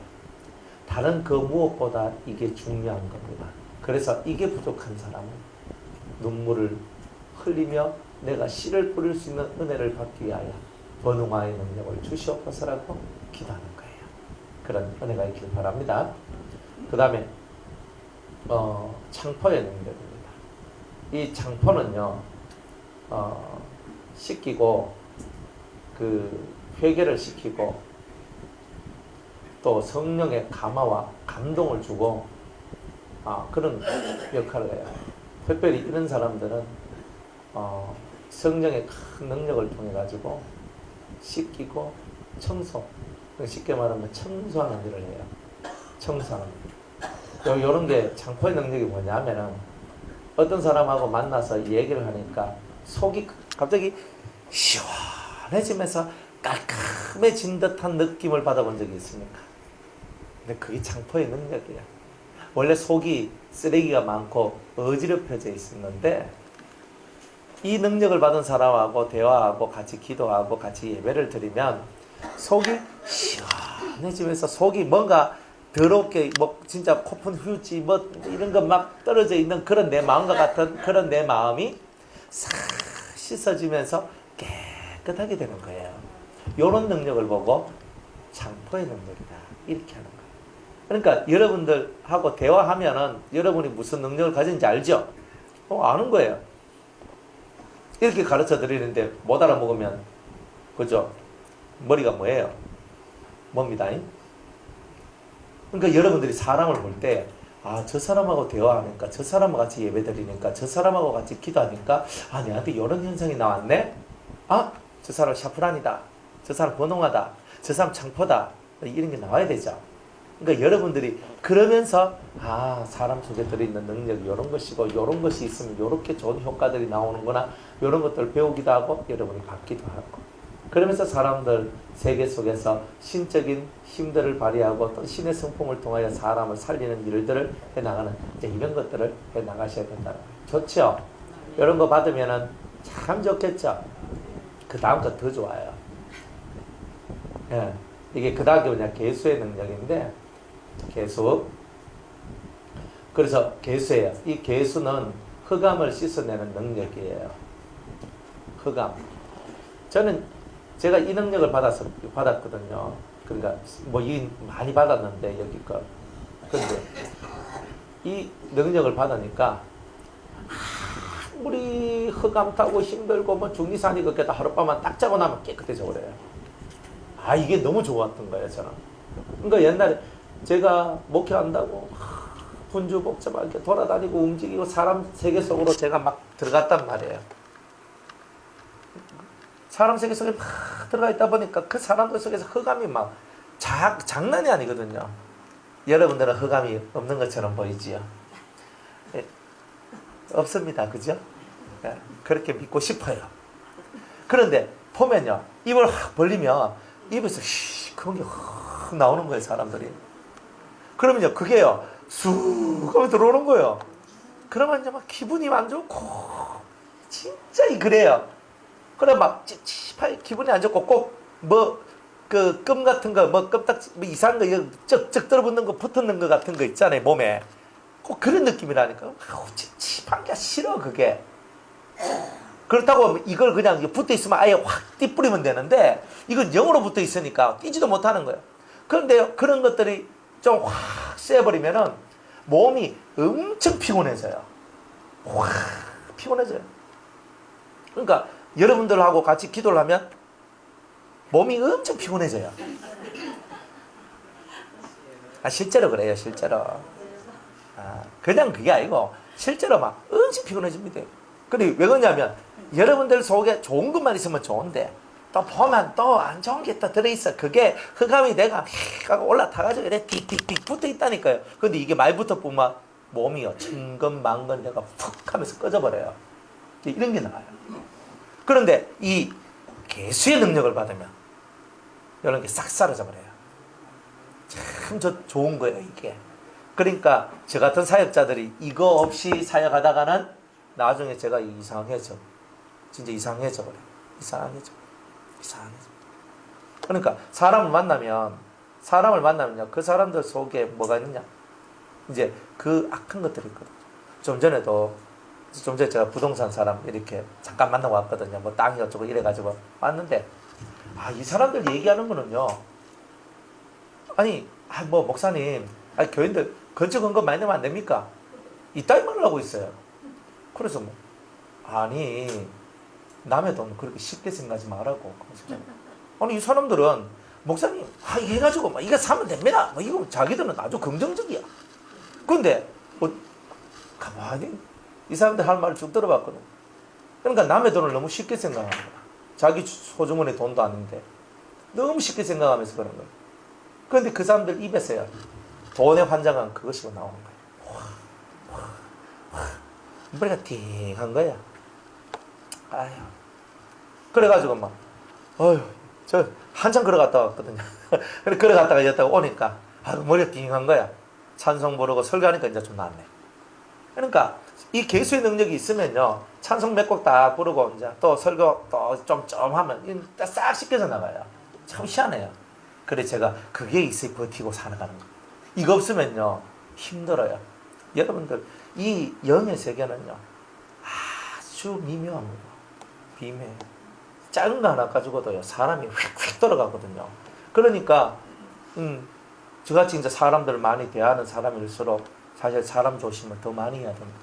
다른 그 무엇보다 이게 중요한 겁니다. 그래서 이게 부족한 사람은 눈물을 흘리며 내가 씨를 뿌릴 수 있는 은혜를 받기 위하여 번웅화의 능력을 주시옵소서라고 기도하는 거예요. 그런 은혜가 있길 바랍니다. 그 다음에 창포의 능력입니다. 이 창포는요, 씻기고 그 회개를 시키고 또 성령의 감화와 감동을 주고 그런 역할을 해요. 특별히 이런 사람들은 성령의 큰 능력을 통해 가지고 씻기고 청소, 쉽게 말하면 청소하는 일을 해요. 청소하는 일. 요런 게 창포의 능력이 뭐냐면은 어떤 사람하고 만나서 얘기를 하니까 속이 갑자기 시원해지면서 깔끔해진 듯한 느낌을 받아본 적이 있습니까? 근데 그게 창포의 능력이에요. 원래 속이 쓰레기가 많고 어지럽혀져 있었는데 이 능력을 받은 사람하고 대화하고 같이 기도하고 같이 예배를 드리면 속이 시원해지면서 속이 뭔가 더럽게 뭐 진짜 코푼 휴지 뭐 이런 거 막 떨어져 있는 그런 내 마음과 같은 그런 내 마음이 싹 씻어지면서 깨끗하게 되는 거예요. 이런 능력을 보고 창포의 능력이다 이렇게 하는 거예요. 그러니까 여러분들하고 대화하면은 여러분이 무슨 능력을 가진지 알죠? 아는 거예요. 이렇게 가르쳐 드리는데 못 알아먹으면 그죠? 머리가 뭐예요? 뭡니다. 그러니까 여러분들이 사람을 볼 때 저 사람하고 대화하니까 저 사람하고 같이 예배 드리니까 저 사람하고 같이 기도하니까 내한테 이런 현상이 나왔네? 저 사람 샤프란이다. 저 사람 번홍하다. 저 사람 창포다. 이런 게 나와야 되죠. 그러니까 여러분들이 그러면서 사람 속에 들어있는 능력이 이런 것이고 이런 것이 있으면 이렇게 좋은 효과들이 나오는구나 이런 것들을 배우기도 하고 여러분이 받기도 하고 그러면서 사람들 세계 속에서 신적인 힘들을 발휘하고 또 신의 성품을 통하여 사람을 살리는 일들을 해나가는 이런 것들을 해나가셔야 된다는 거예요. 좋죠? 이런 거 받으면 참 좋겠죠? 그 다음 거 더 좋아요. 예. 이게 그 다음이 뭐냐 계수의 능력인데 계수. 그래서 계수예요. 이 계수는 흑암을 씻어내는 능력이에요. 흑암. 제가 이 능력을 받았거든요. 그러니까 많이 받았는데 여기 거. 그런데 이 능력을 받으니까 아무리 흑암 타고 힘들고 뭐 중리산이 그렇게도 하룻밤만 딱 자고 나면 깨끗해져 버려요. 이게 너무 좋았던 거예요, 저는. 그러니까 옛날에 제가 목회한다고 분주복잡하게 돌아다니고 움직이고 사람 세계 속으로 제가 막 들어갔단 말이에요. 사람 세계 속에 막 들어가 있다 보니까 그 사람들 속에서 흑암이 막 장난이 아니거든요. 여러분들은 흑암이 없는 것처럼 보이지요? 없습니다. 그죠? 그렇게 믿고 싶어요. 그런데 보면요. 입을 확 벌리면 입에서 그런 게 확 나오는 거예요. 사람들이. 그러면요. 그게요. 쑥 하면 들어오는 거예요. 그러면 이제 막 기분이 안 좋고 진짜 그래요. 그래 막 찝찝하게 기분이 안 좋고 꼭 그 끔 같은 거 껍딱지 이상한 거 쩍쩍 들어붙는 거 붙는 거 같은 거 있잖아요. 몸에. 꼭 그런 느낌이라니까. 찝찝한 게 싫어 그게. 그렇다고 이걸 그냥 붙어 있으면 아예 확 띠뿌리면 되는데 이건 영으로 붙어 있으니까 뛰지도 못하는 거예요. 그런데 그런 것들이 좀 확 쎄버리면은 몸이 엄청 피곤해져요. 확 피곤해져요. 그러니까 여러분들하고 같이 기도를 하면 몸이 엄청 피곤해져요. 실제로 그래요. 실제로. 그냥 그게 아니고 실제로 막 엄청 피곤해집니다. 근데 왜 그러냐면 여러분들 속에 좋은 것만 있으면 좋은데 또 보면 또 안 좋은 게 또 들어있어. 그게 흑암이 내가 막 올라타가지고 이래 틱틱틱 붙어있다니까요. 근데 이게 많이 붙어보면 몸이요 천근만근 내가 푹 하면서 꺼져버려요. 이런 게 나와요. 그런데 이 계수의 능력을 받으면 이런 게 싹 사라져버려요. 참 좋은 거예요 이게. 그러니까 저 같은 사역자들이 이거 없이 사역하다가는 나중에 제가 이상해져. 진짜 이상해져 버려요. 이상해져. 그러니까 사람을 만나면 사람을 만나면요. 그 사람들 속에 뭐가 있느냐. 이제 그 악한 것들이 있거든. 좀 전에 제가 부동산 사람 이렇게 잠깐 만나고 왔거든요. 뭐 땅이 어쩌고 이래가지고 왔는데, 이 사람들 얘기하는 거는요. 아니, 뭐 목사님, 교인들 건축 헌금 많이 내면 안 됩니까? 이따위 말을 하고 있어요. 그래서 뭐, 아니, 남의 돈 그렇게 쉽게 생각하지 말라고. 아니, 이 사람들은 목사님, 이거 해가지고 이거 사면 됩니다. 이거 자기들은 아주 긍정적이야. 그런데 가만히 이 사람들 할 말을 쭉 들어봤거든. 그러니까 남의 돈을 너무 쉽게 생각하는 거야. 자기 소주머니 돈도 아닌데 너무 쉽게 생각하면서 그런 거야. 그런데 그 사람들 입에서야 돈에 환장한 그것이 나오는 거야. 머리가 띵한 거야. 아휴. 그래가지고 저 한참 걸어갔다 왔거든요. 걸어갔다가 여기다가 오니까 머리가 띵한 거야. 찬송 부르고 설교하니까 이제 좀 낫네. 그러니까 이 개수의 능력이 있으면요, 찬송 몇 곡 딱 부르고 이제 또 설교 또 좀 하면 싹 씻겨져 나가요. 참 희한해요. 그래 제가 그게 있어야 버티고 살아가는 거. 이거 없으면요 힘들어요. 여러분들 이 영의 세계는요 아주 미묘합니다. 비밀. 작은 거 하나 가지고도요 사람이 휙휙 돌아가거든요. 그러니까 저같이 이제 사람들을 많이 대하는 사람일수록 사실 사람 조심을 더 많이 해야 됩니다.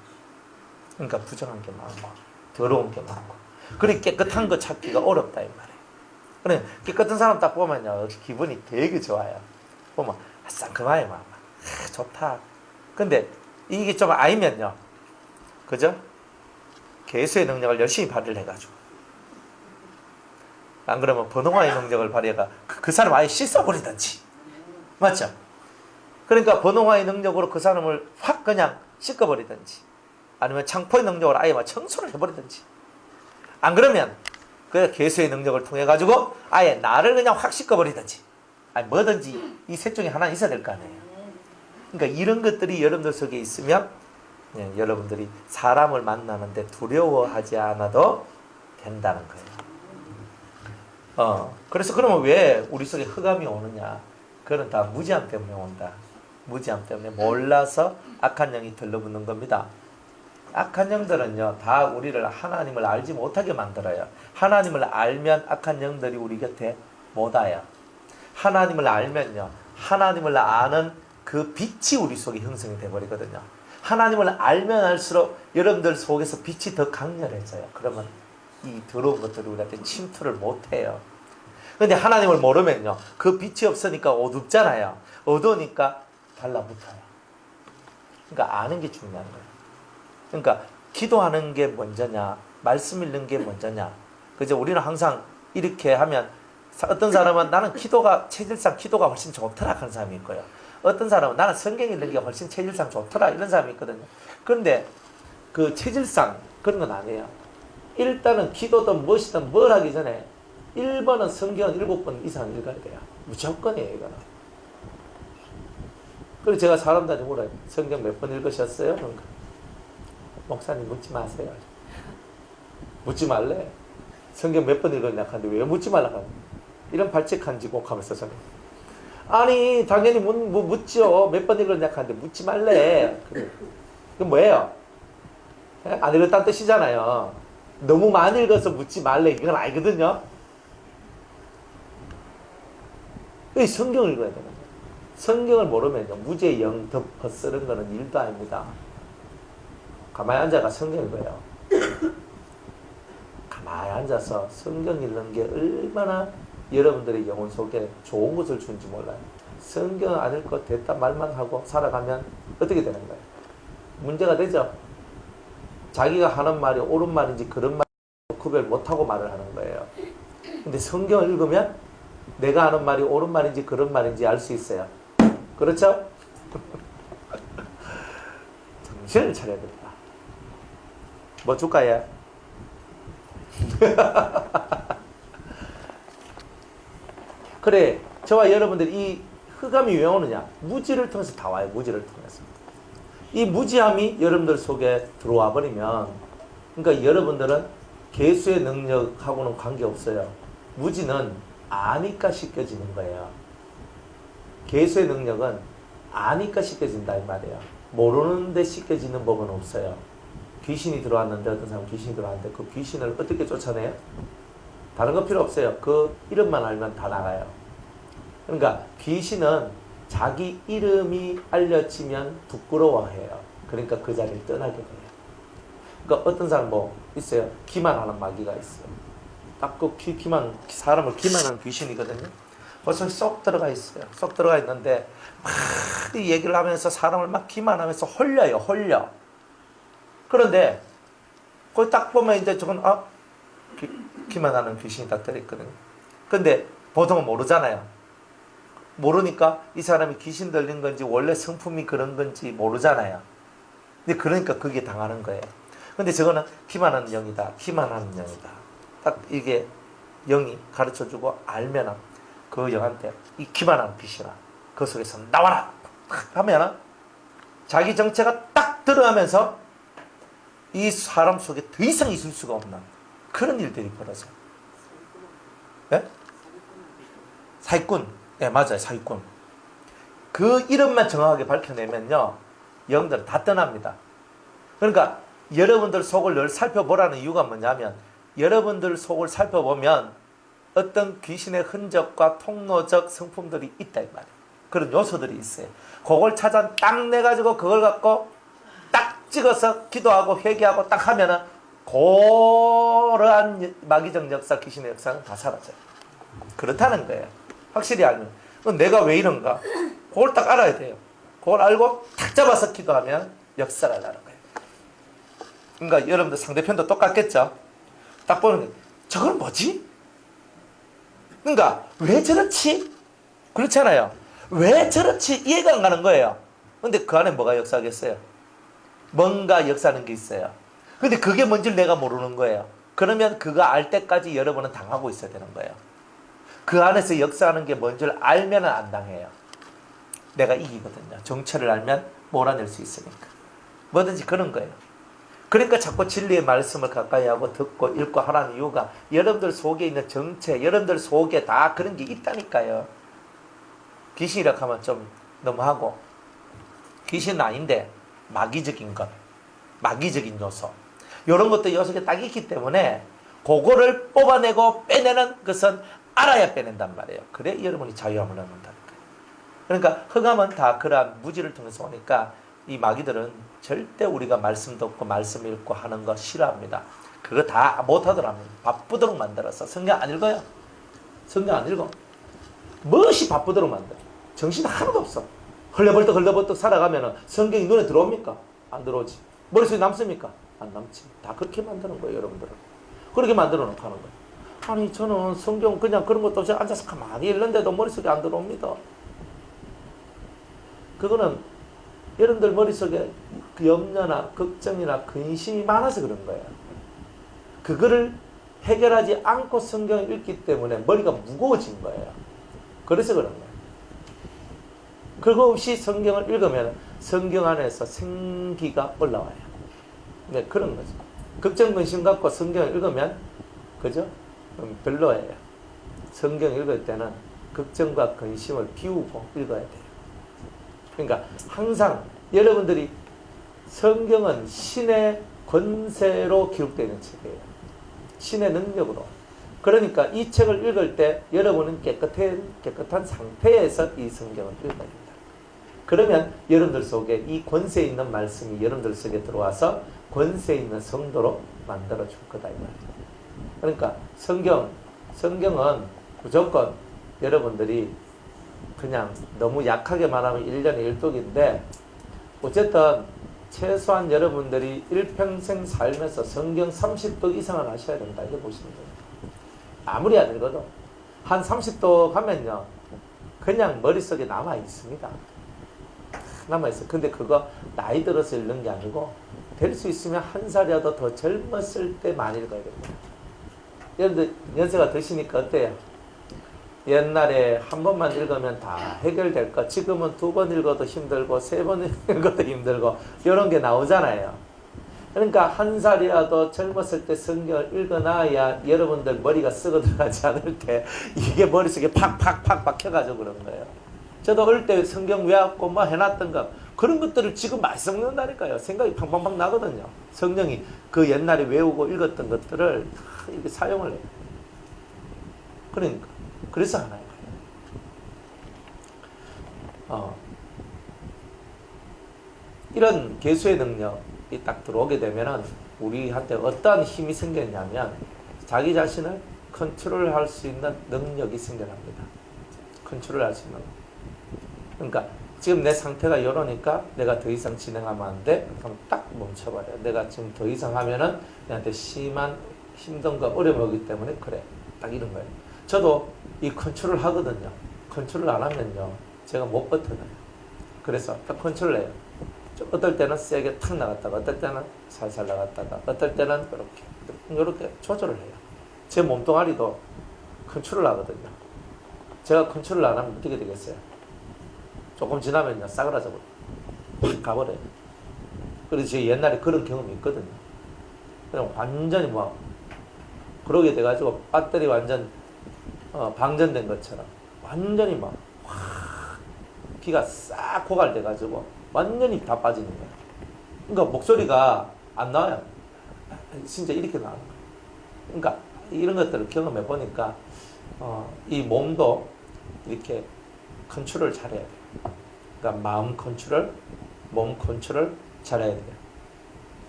그러니까 부정한 게 많고 더러운 게 많고 그리고 깨끗한 거 찾기가 어렵다 이 말이에요. 그래 깨끗한 사람 딱 보면요 기분이 되게 좋아요. 보면 상큼하게 막 좋다. 근데 이게 좀 아니면요, 그죠? 개수의 능력을 열심히 발휘를 해가지고 안 그러면 번호화의 능력을 발휘해가 그 사람 아예 씻어버리든지, 맞죠? 그러니까 번호화의 능력으로 그 사람을 확 그냥 씻어버리든지, 아니면 창포의 능력으로 아예 막 청소를 해버리든지, 안 그러면 그 개수의 능력을 통해 가지고 아예 나를 그냥 확 씻어버리든지, 아니 뭐든지 이 셋 중에 하나 있어야 될 거 아니에요. 그러니까 이런 것들이 여러분들 속에 있으면 여러분들이 사람을 만나는데 두려워하지 않아도 된다는 거예요. 그래서 그러면 왜 우리 속에 흑암이 오느냐? 그건 다 무지함 때문에 온다. 무지함 때문에 몰라서 악한 영이 들러붙는 겁니다. 악한 영들은요, 다 우리를 하나님을 알지 못하게 만들어요. 하나님을 알면 악한 영들이 우리 곁에 못 와요. 하나님을 알면요, 하나님을 아는 그 빛이 우리 속에 형성이 되어버리거든요. 하나님을 알면 알수록 여러분들 속에서 빛이 더 강렬해져요. 그러면 이 더러운 것들이 우리한테 침투를 못해요. 근데 하나님을 모르면요, 그 빛이 없으니까 어둡잖아요. 어두우니까 달라붙어요. 그러니까 아는 게 중요한 거예요. 그러니까 기도하는 게 먼저냐, 말씀 읽는 게 먼저냐. 그죠? 우리는 항상 이렇게 하면, 어떤 사람은 나는 체질상 기도가 훨씬 좋더라 하는 사람이 있고요. 어떤 사람은 나는 성경 읽는 게 훨씬 체질상 좋더라 이런 사람이 있거든요. 그런데 그 체질상 그런 건 아니에요. 일단은 기도든 무엇이든 뭘 하기 전에 1번은 성경은 7번 이상 읽어야 돼요. 무조건이에요, 이거는. 그래서 제가 사람들한테 물어요. 성경 몇 번 읽으셨어요? 그러니까 목사님 묻지 마세요. 묻지 말래. 성경 몇 번 읽었냐 하는데 왜 묻지 말라 하는 이런 발칙한지 꼭 하면서 저는. 아니 당연히 묻죠. 몇 번 읽었냐 하는데 묻지 말래. 그건 뭐예요? 안 읽었다는 뜻이잖아요. 너무 많이 읽어서 묻지 말래 이건 아니거든요. 성경을 읽어야 되는 거예요. 성경을 모르면요, 무죄의 영 덮어 쓰는 거는 일도 아닙니다. 가만히 앉아가 성경 읽어요. 가만히 앉아서 성경 읽는 게 얼마나 여러분들의 영혼 속에 좋은 것을 주는지 몰라요. 성경 안 읽고 됐다 말만 하고 살아가면 어떻게 되는 거예요? 문제가 되죠. 자기가 하는 말이 옳은 말인지 그런 말인지 구별 못하고 말을 하는 거예요. 근데 성경을 읽으면 내가 하는 말이 옳은 말인지 그런 말인지 알 수 있어요. 그렇죠? 정신을 차려야 됩니다. 뭐 줄까요? 그래, 저와 여러분들 이 흑암이 왜 오느냐? 무지를 통해서 다 와요. 무지를 통해서. 이 무지함이 여러분들 속에 들어와 버리면, 그러니까 여러분들은 개수의 능력하고는 관계없어요. 무지는 아니까 씻겨지는 거예요. 개수의 능력은 아니까 씻겨진다 이 말이에요. 모르는데 씻겨지는 법은 없어요. 귀신이 들어왔는데 어떤 사람은 귀신이 들어왔는데 그 귀신을 어떻게 쫓아내요? 다른 거 필요 없어요. 그 이름만 알면 다 나가요. 그러니까 귀신은 자기 이름이 알려지면 부끄러워해요. 그러니까 그 자리를 떠나게 돼요. 그러니까 어떤 사람 뭐 있어요. 기만하는 마귀가 있어요. 딱 그 사람을 기만하는 귀신이거든요. 벌써 쏙 들어가 있어요. 쏙 들어가 있는데 막 이 얘기를 하면서 사람을 막 기만하면서 홀려. 그런데 거기 딱 보면 이제 저건 기만하는 귀신이 딱 들어있거든요. 근데 보통은 모르잖아요. 모르니까 이 사람이 귀신 들린 건지 원래 성품이 그런 건지 모르잖아요. 근데 그러니까 그게 당하는 거예요. 근데 저거는 기만하는 영이다. 딱 이게 영이 가르쳐주고 알면은 그 영한테 이 기만하는 귀신아 그 속에서 나와라 하면은 자기 정체가 딱 들어가면서 이 사람 속에 더 이상 있을 수가 없는 그런 일들이 벌어져요. 네? 사기꾼. 네, 맞아요. 사기꾼. 그 이름만 정확하게 밝혀내면요. 영들은 다 떠납니다. 그러니까 여러분들 속을 늘 살펴보라는 이유가 뭐냐면 여러분들 속을 살펴보면 어떤 귀신의 흔적과 통로적 성품들이 있다 이 말이에요. 그런 요소들이 있어요. 그걸 찾아 딱 내가지고 그걸 갖고 딱 찍어서 기도하고 회개하고 딱 하면은 그러한 마귀적 역사, 귀신의 역사는 다 사라져요. 그렇다는 거예요. 확실히 알면. 그럼 내가 왜 이런가? 그걸 딱 알아야 돼요. 그걸 알고 탁 잡아서 기도하면 역사가 나는 거예요. 그러니까 여러분들 상대편도 똑같겠죠? 딱 보면 저건 뭐지? 그러니까 왜 저렇지? 그렇잖아요. 왜 저렇지? 이해가 안 가는 거예요. 근데 그 안에 뭐가 역사하겠어요? 뭔가 역사하는 게 있어요. 근데 그게 뭔지 내가 모르는 거예요. 그러면 그거 알 때까지 여러분은 당하고 있어야 되는 거예요. 그 안에서 역사하는 게 뭔 줄 알면 안 당해요. 내가 이기거든요. 정체를 알면 몰아낼 수 있으니까. 뭐든지 그런 거예요. 그러니까 자꾸 진리의 말씀을 가까이 하고 듣고 읽고 하라는 이유가 여러분들 속에 있는 정체, 여러분들 속에 다 그런 게 있다니까요. 귀신이라고 하면 좀 너무하고 귀신은 아닌데 마귀적인 것, 마귀적인 요소 이런 것도 요소가 딱 있기 때문에 그거를 뽑아내고 빼내는 것은 알아야 빼낸단 말이에요. 그래 여러분이 자유함을 얻는다는 거예요. 그러니까 흑암은 다 그러한 무지를 통해서 오니까 이 마귀들은 절대 우리가 말씀 듣고 말씀 읽고 하는 거 싫어합니다. 그거 다 못하더랍니다. 바쁘도록 만들어서 성경 안 읽어요. 성경 안 읽어. 무엇이 바쁘도록 만들어. 정신 하나도 없어. 헐레벌떡 살아가면 성경이 눈에 들어옵니까? 안 들어오지. 머릿속에 남습니까? 안 남지. 다 그렇게 만드는 거예요, 여러분들은. 그렇게 만들어 놓고 하는 거예요. 아니, 저는 성경 그냥 그런 것도 없이 앉아서 가만히 읽는데도 머릿속에 안 들어옵니다. 그거는 여러분들 머릿속에 그 염려나 걱정이나 근심이 많아서 그런 거예요. 그거를 해결하지 않고 성경을 읽기 때문에 머리가 무거워진 거예요. 그래서 그런 거예요. 그거 없이 성경을 읽으면 성경 안에서 생기가 올라와요. 네, 그런 거죠. 걱정, 근심 갖고 성경을 읽으면, 그죠? 별로예요. 성경 읽을 때는 걱정과 근심을 비우고 읽어야 돼요. 그러니까 항상 여러분들이 성경은 신의 권세로 기록되어 있는 책이에요. 신의 능력으로. 그러니까 이 책을 읽을 때 여러분은 깨끗한 상태에서 이 성경을 읽어야 된다. 그러면 여러분들 속에 이 권세 있는 말씀이 여러분들 속에 들어와서 권세 있는 성도로 만들어줄 거다 이 말이에요. 그러니까 성경은 무조건 여러분들이 그냥 너무 약하게 말하면 1년에 1독인데 어쨌든 최소한 여러분들이 일평생 살면서 성경 30독 이상을 하셔야 된다 이렇게 보시면 돼요. 아무리 안 읽어도 한 30독 하면요 그냥 머릿속에 남아 있습니다. 남아 있어요. 근데 그거 나이 들어서 읽는 게 아니고 될 수 있으면 한 살이라도 더 젊었을 때 많이 읽어야 됩니다. 여러분들 연세가 드시니까 어때요? 옛날에 한 번만 읽으면 다 해결될 거 지금은 2번 읽어도 힘들고 3번 읽어도 힘들고 이런 게 나오잖아요. 그러니까 한 살이라도 젊었을 때 성경을 읽어놔야 여러분들 머리가 썩어 들어가지 않을 때 이게 머릿속에 팍팍팍 박혀가지고 그런 거예요. 저도 어릴 때 성경 외웠고 뭐 해놨던 거 그런 것들을 지금 말씀 읽는다니까요. 생각이 팡팡팡 나거든요. 성령이 그 옛날에 외우고 읽었던 것들을 다 이렇게 사용을 해요. 그러니까 그래서 하나요. 이런 개수의 능력이 딱 들어오게 되면은 우리한테 어떠한 힘이 생겼냐면 자기 자신을 컨트롤할 수 있는 능력이 생겨납니다. 컨트롤할 수 있는. 그러니까 지금 내 상태가 이러니까 내가 더 이상 진행하면 안 돼. 그럼 딱 멈춰버려요. 내가 지금 더 이상 하면은 내한테 심한 힘든가 어려움이 오기 때문에 그래. 딱 이런 거예요. 저도 이 컨트롤 하거든요. 컨트롤 안 하면요. 제가 못 버텨요. 그래서 딱 컨트롤해요. 어떨 때는 세게 탁 나갔다가 어떨 때는 살살 나갔다가 어떨 때는 이렇게 조절을 해요. 제 몸뚱아리도 컨트롤 하거든요. 제가 컨트롤 안 하면 어떻게 되겠어요? 조금 지나면요 싸그라져 가버려요. 그래서 제 옛날에 그런 경험이 있거든요. 그냥 완전히 뭐 그러게 돼가지고 배터리 완전 방전된 것처럼 완전히 막 피가 싹 고갈돼가지고 완전히 다 빠지는 거예요. 그러니까 목소리가 안 나와요. 진짜 이렇게 나와요. 그러니까 이런 것들을 경험해 보니까 이 몸도 이렇게 컨트롤 잘해야 돼요. 그러니까 마음 컨트롤, 몸 컨트롤 잘해야 돼요.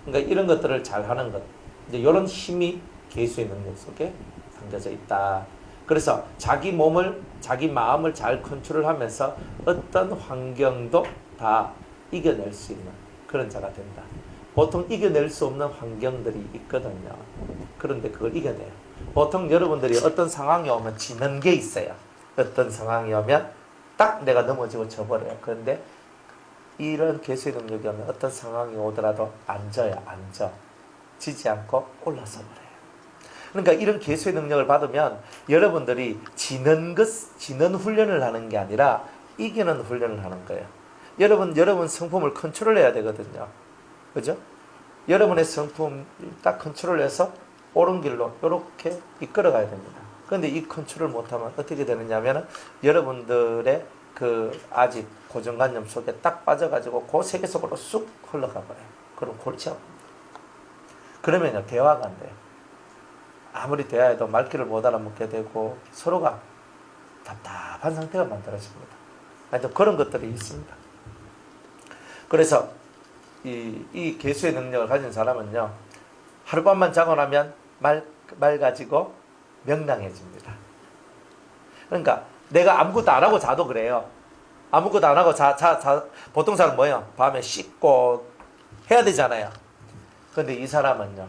그러니까 이런 것들을 잘하는 것, 이제 이런 힘이 개수의 능력 속에 담겨져 있다. 그래서 자기 몸을, 자기 마음을 잘 컨트롤하면서 어떤 환경도 다 이겨낼 수 있는 그런 자가 된다. 보통 이겨낼 수 없는 환경들이 있거든요. 그런데 그걸 이겨내요. 보통 여러분들이 어떤 상황이 오면 지는 게 있어요. 어떤 상황이 오면 딱 내가 넘어지고 져버려요. 그런데 이런 개수의 능력이 오면 어떤 상황이 오더라도 앉아요. 앉아. 지지 않고 올라서 버려요. 그러니까 이런 개수의 능력을 받으면 여러분들이 지는 훈련을 하는 게 아니라 이기는 훈련을 하는 거예요. 여러분 성품을 컨트롤해야 되거든요. 그죠? 여러분의 성품 딱 컨트롤해서 옳은 길로 이렇게 이끌어 가야 됩니다. 그런데 이 컨트롤 못하면 어떻게 되느냐면 여러분들의 그 아직 고정관념 속에 딱 빠져가지고 그 세계 속으로 쑥 흘러가 버려요. 그럼 골치 아픕니다. 그러면요 대화가 안 돼요. 아무리 대화해도 말귀를 못 알아먹게 되고 서로가 답답한 상태가 만들어집니다. 하여튼 그런 것들이 있습니다. 그래서 이 개수의 능력을 가진 사람은요 하룻밤만 자고 나면 맑아지고 명랑해집니다. 그러니까 내가 아무것도 안 하고 자도 그래요. 아무것도 안 하고 보통 사람 뭐예요? 밤에 씻고 해야 되잖아요. 그런데 이 사람은요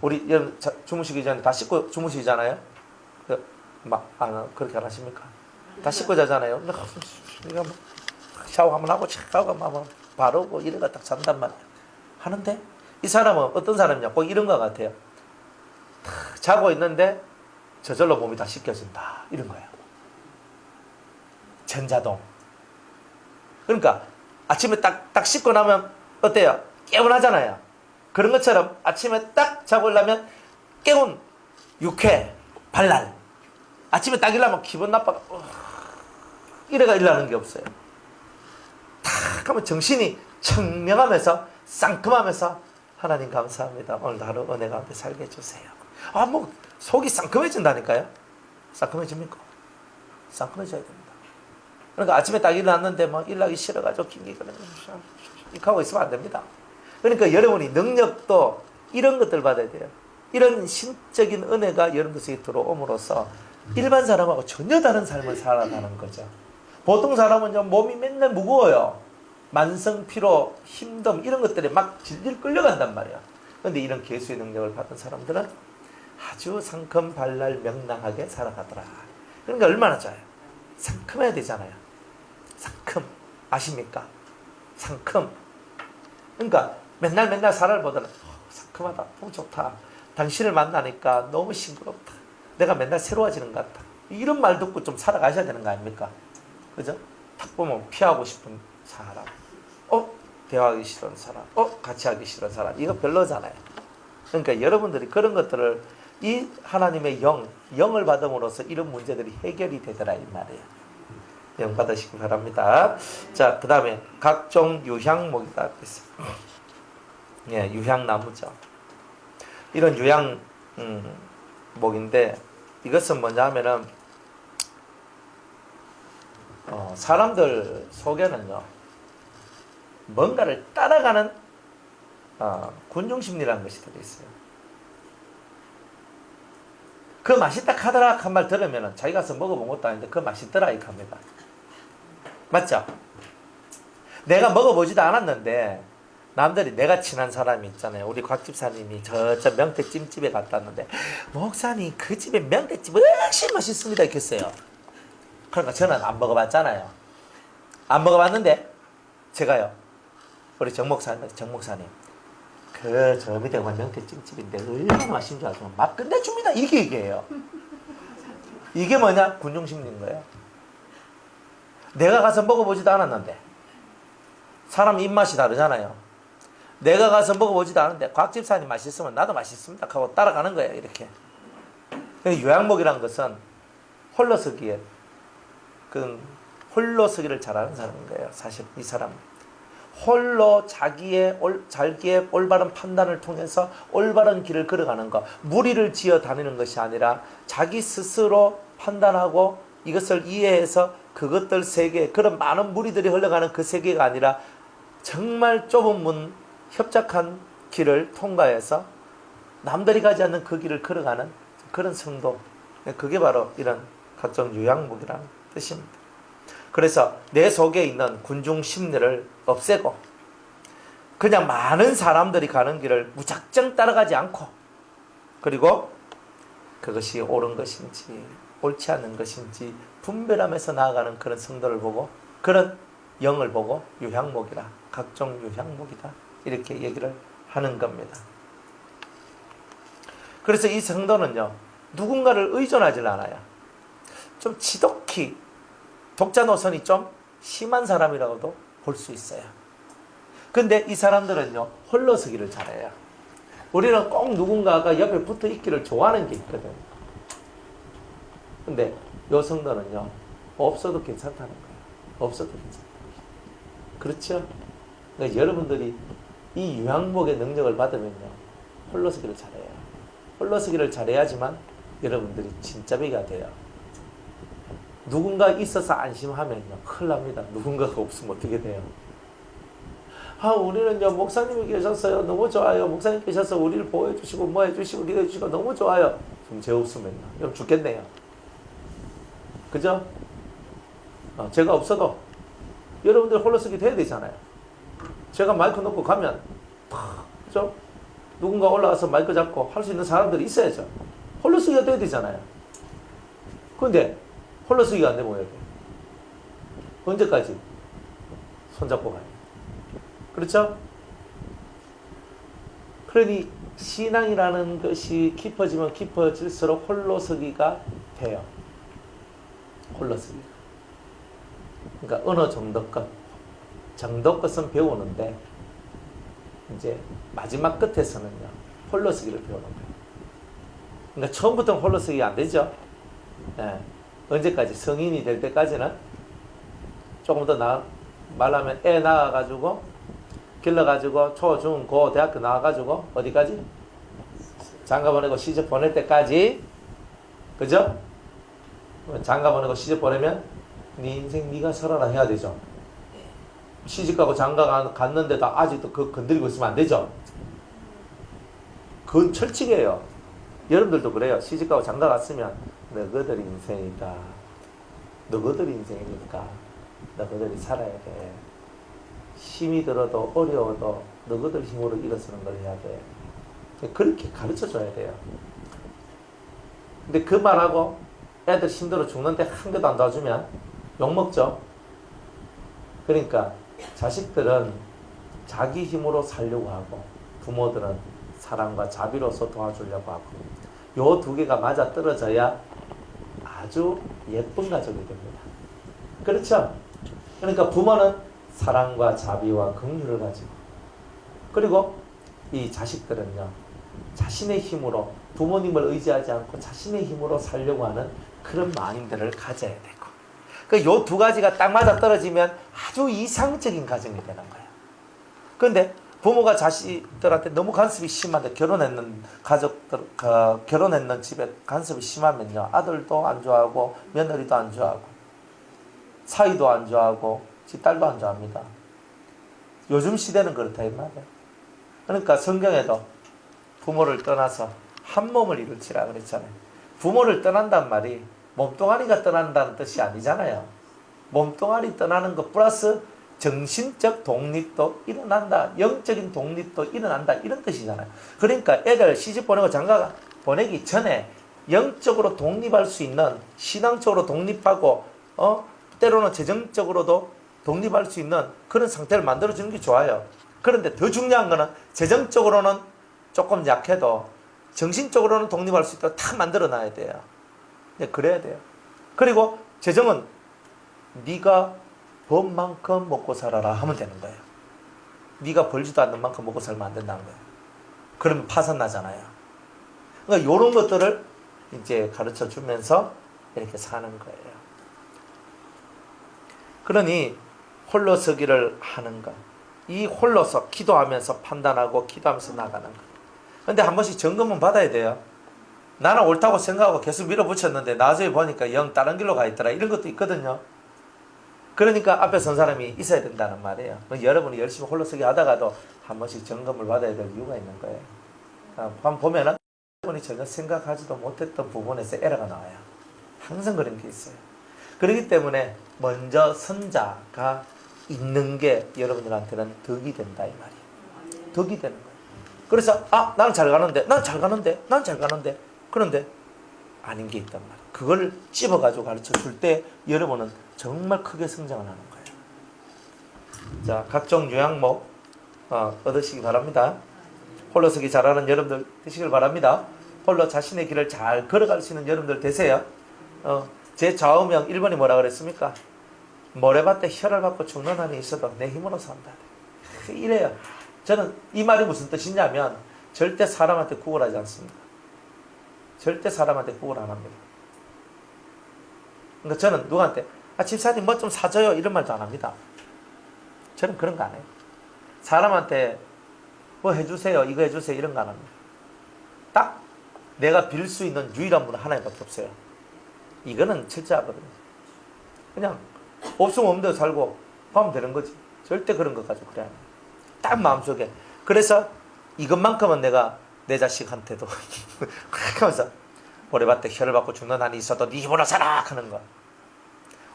우리 여러분 주무시기 전에 다 씻고 주무시잖아요. 그렇게 안 하십니까? 다 씻고 자잖아요. 우리가 뭐 샤워 한번 하고 샤워 한번 바르고 이래가 딱 잔단 말이에요. 하는데 이 사람은 어떤 사람이냐? 꼭 이런 것 같아요. 탁 자고 있는데 저절로 몸이 다 씻겨진다. 이런 거예요. 전자동. 그러니까 아침에 딱 씻고 나면 어때요? 개운하잖아요. 그런 것처럼 아침에 딱 자고려면 깨운 유쾌 발랄. 아침에 딱 일어나면 기분 나빠가 이래가 일어나는 게 없어요. 탁 하면 정신이 청명하면서 상큼하면서 하나님 감사합니다. 오늘도 하루 은혜 가운데 살게 해주세요. 뭐 속이 상큼해진다니까요. 상큼해집니까? 상큼해져야 됩니다. 그러니까 아침에 딱 일어났는데 뭐 일하기 싫어가지고 긴기거든요. 이렇게 하고 있으면 안 됩니다. 그러니까 여러분이 능력도 이런 것들 받아야 돼요. 이런 신적인 은혜가 여러분들 속에 들어옴으로써 일반 사람하고 전혀 다른 삶을 살아가는 거죠. 보통 사람은 몸이 맨날 무거워요. 만성 피로, 힘듦 이런 것들에 막 질질 끌려간단 말이야. 그런데 이런 개수의 능력을 받은 사람들은 아주 상큼 발랄 명랑하게 살아가더라. 그러니까 얼마나 좋아요. 상큼해야 되잖아요. 상큼 아십니까? 상큼. 그러니까 맨날 살아보더라. 상큼하다. 너무 좋다. 당신을 만나니까 너무 싱그럽다. 내가 맨날 새로워지는 것 같다. 이런 말 듣고 좀 살아가셔야 되는 거 아닙니까? 그죠? 딱 보면 피하고 싶은 사람, 대화하기 싫은 사람, 같이 하기 싫은 사람, 이거 별로잖아요. 그러니까 여러분들이 그런 것들을 이 하나님의 영을 받음으로써 이런 문제들이 해결이 되더라 이 말이에요. 영 받으시기 바랍니다. 자, 그 다음에 각종 유향목이다. 예, 유향나무죠. 이런 유향목인데 이것은 뭐냐 하면은 사람들 속에는요 뭔가를 따라가는 군중심리라는 것이 들어있어요. 그 맛있다 카더라 한 말 들으면 자기 가서 먹어본 것도 아닌데 그 맛있더라 이렇게 합니다. 맞죠? 내가 먹어보지도 않았는데 남들이 내가 친한 사람이 있잖아요. 우리 곽 집사님이 저 명태찜집에 갔다 왔는데 목사님 그 집에 명태찜 훨씬 맛있습니다 이렇게 했어요. 그러니까 저는 안 먹어봤잖아요. 안 먹어봤는데 제가요 우리 정 목사님 그 저 밑에 명태찜집인데 얼마나 맛있는 줄 알죠? 맛 끝내줍니다 이렇게 얘기해요. 이게 뭐냐? 군중심리인 거예요. 내가 가서 먹어보지도 않았는데 사람 입맛이 다르잖아요. 내가 가서 먹어보지도 않았는데 곽 집사님 맛있으면 나도 맛있습니다 하고 따라가는 거예요. 이렇게. 요양목이라는 것은 홀로서기에 홀로서기를 잘하는 사람인 거예요. 사실 이 사람은 홀로 자기의 올바른 판단을 통해서 올바른 길을 걸어가는 것, 무리를 지어 다니는 것이 아니라 자기 스스로 판단하고 이것을 이해해서 그것들 세계, 그런 많은 무리들이 흘러가는 그 세계가 아니라 정말 좁은 문, 협착한 길을 통과해서 남들이 가지 않는 그 길을 걸어가는 그런 성도, 그게 바로 이런 각종 유양목이라는 뜻입니다. 그래서 내 속에 있는 군중 심리를 없애고 그냥 많은 사람들이 가는 길을 무작정 따라가지 않고, 그리고 그것이 옳은 것인지 옳지 않은 것인지 분별하면서 나아가는 그런 성도를 보고, 그런 영을 보고 유향목이라, 각종 유향목이다 이렇게 얘기를 하는 겁니다. 그래서 이 성도는요 누군가를 의존하지 않아요. 좀 지독히 독자 노선이 좀 심한 사람이라고도 볼 수 있어요. 근데 이 사람들은요 홀로서기를 잘해요. 우리는 꼭 누군가가 옆에 붙어 있기를 좋아하는 게 있거든. 근데 요 성도는요 없어도 괜찮다는 거예요. 없어도 괜찮다. 그렇죠? 그러니까 여러분들이 이 유향목의 능력을 받으면요 홀로서기를 잘해요. 홀로서기를 잘해야지만 여러분들이 진짜배기가 돼요. 누군가 있어서 안심하면요 큰일 납니다. 누군가가 없으면 어떻게 돼요? 우리는요 목사님이 계셨어요. 너무 좋아요. 목사님 계셔서 우리를 보호해주시고 뭐 해주시고 리더해주시고 너무 좋아요. 좀 제 없으면요 그럼 죽겠네요. 그죠? 제가 없어도 여러분들 홀로서기 돼야 되잖아요. 제가 마이크 놓고 가면 그죠? 누군가 올라와서 마이크 잡고 할 수 있는 사람들이 있어야죠. 홀로서기가 돼야 되잖아요. 근데 홀로서기가 안 되면 뭐해야 돼? 언제까지 손잡고 가요? 그렇죠? 그러니 신앙이라는 것이 깊어지면 깊어질수록 홀로서기가 돼요. 홀로서기가. 그러니까 어느 정도 것은 배우는데 이제 마지막 끝에서는요 홀로서기를 배우는 거예요. 그러니까 처음부터는 홀로서기가 안 되죠. 예. 언제까지? 성인이 될 때까지는 조금 더 말하면 애 낳아가지고 길러가지고 초, 중, 고, 대학교 나와가지고 어디까지? 장가 보내고 시집 보낼 때까지. 그죠? 장가 보내고 시집 보내면 네 인생 네가 살아라 해야 되죠. 시집가고 장가 갔는데도 아직도 그거 건드리고 있으면 안 되죠. 그건 철칙이에요. 여러분들도 그래요. 시집가고 장가 갔으면 너희들 인생이다. 너희들 인생이니까 너희들이 살아야 돼. 힘이 들어도 어려워도 너희들 힘으로 일어서는 걸 해야 돼. 그렇게 가르쳐줘야 돼요. 근데 그 말하고 애들 힘들어 죽는데 한 개도 안 도와주면 욕먹죠. 그러니까 자식들은 자기 힘으로 살려고 하고 부모들은 사랑과 자비로서 도와주려고 하고, 요 두 개가 맞아 떨어져야 아주 예쁜 가족이 됩니다. 그렇죠? 그러니까 부모는 사랑과 자비와 긍휼을 가지고, 그리고 이 자식들은요 자신의 힘으로, 부모님을 의지하지 않고 자신의 힘으로 살려고 하는 그런 마인드를 가져야 되고, 그 요 두 가지가 딱 맞아 떨어지면 아주 이상적인 가정이 되는 거예요. 그런데 부모가 자식들한테 너무 간섭이 심한데 결혼했는 가족들 결혼했는 집에 간섭이 심하면요 아들도 안 좋아하고 며느리도 안 좋아하고 사위도 안 좋아하고 지 딸도 안 좋아합니다. 요즘 시대는 그렇다 이 말이에요. 그러니까 성경에도 부모를 떠나서 한 몸을 이룰지라 그랬잖아요. 부모를 떠난단 말이 몸뚱아리가 떠난다는 뜻이 아니잖아요. 몸뚱아리 떠나는 것 플러스 정신적 독립도 일어난다. 영적인 독립도 일어난다. 이런 뜻이잖아요. 그러니까 애들 시집 보내고 장가 보내기 전에 영적으로 독립할 수 있는, 신앙적으로 독립하고 때로는 재정적으로도 독립할 수 있는 그런 상태를 만들어주는 게 좋아요. 그런데 더 중요한 거는 재정적으로는 조금 약해도 정신적으로는 독립할 수 있도록 다 만들어놔야 돼요. 그래야 돼요. 그리고 재정은 네가 번 만큼 먹고 살아라 하면 되는 거예요. 네가 벌지도 않는 만큼 먹고 살면 안 된다는 거예요. 그러면 파산 나잖아요. 그러니까 이런 것들을 이제 가르쳐 주면서 이렇게 사는 거예요. 그러니 홀로서기를 하는 것. 이 홀로서 기도하면서 판단하고 기도하면서 나가는 것. 근데 한 번씩 점검은 받아야 돼요. 나는 옳다고 생각하고 계속 밀어붙였는데 나중에 보니까 영 다른 길로 가 있더라. 이런 것도 있거든요. 그러니까 앞에 선 사람이 있어야 된다는 말이에요. 여러분이 열심히 홀로서기 하다가도 한 번씩 점검을 받아야 될 이유가 있는 거예요. 한번 보면은 여러분이 전혀 생각하지도 못했던 부분에서 에러가 나와요. 항상 그런 게 있어요. 그렇기 때문에 먼저 선자가 있는 게 여러분들한테는 덕이 된다 이 말이에요. 덕이 되는 거예요. 그래서 나는 잘 가는데 그런데 아닌 게 있단 말이에요. 그걸 찝어가지고 가르쳐 줄 때 여러분은 정말 크게 성장을 하는 거예요. 자, 각종 요양목 얻으시기 바랍니다. 홀로서기 잘하는 여러분들 되시길 바랍니다. 홀로 자신의 길을 잘 걸어갈 수 있는 여러분들 되세요. 제 좌우명 1번이 뭐라 그랬습니까? 모래밭에 혈을 받고 죽는 한이 있어도 내 힘으로 산다. 이래요. 저는 이 말이 무슨 뜻이냐면 절대 사람한테 구걸하지 않습니다. 절대 사람한테 구걸 안 합니다. 그러니까 저는 누구한테 집사님 뭐 좀 사줘요 이런 말도 안 합니다. 저는 그런 거 안 해요. 사람한테 뭐 해주세요 이거 해주세요 이런 거 안 합니다. 딱 내가 빌 수 있는 유일한 분은 하나님밖에 없어요. 이거는 철저하거든요. 그냥 없으면 없는 대로 살고 하면 되는 거지. 절대 그런 것 가지고 그래. 딱 마음속에. 그래서 이것만큼은 내가 내 자식한테도 그렇게 하면서 모래밭에 혀를 받고 죽는 한이 있어도 네 힘으로 살아 하는 거.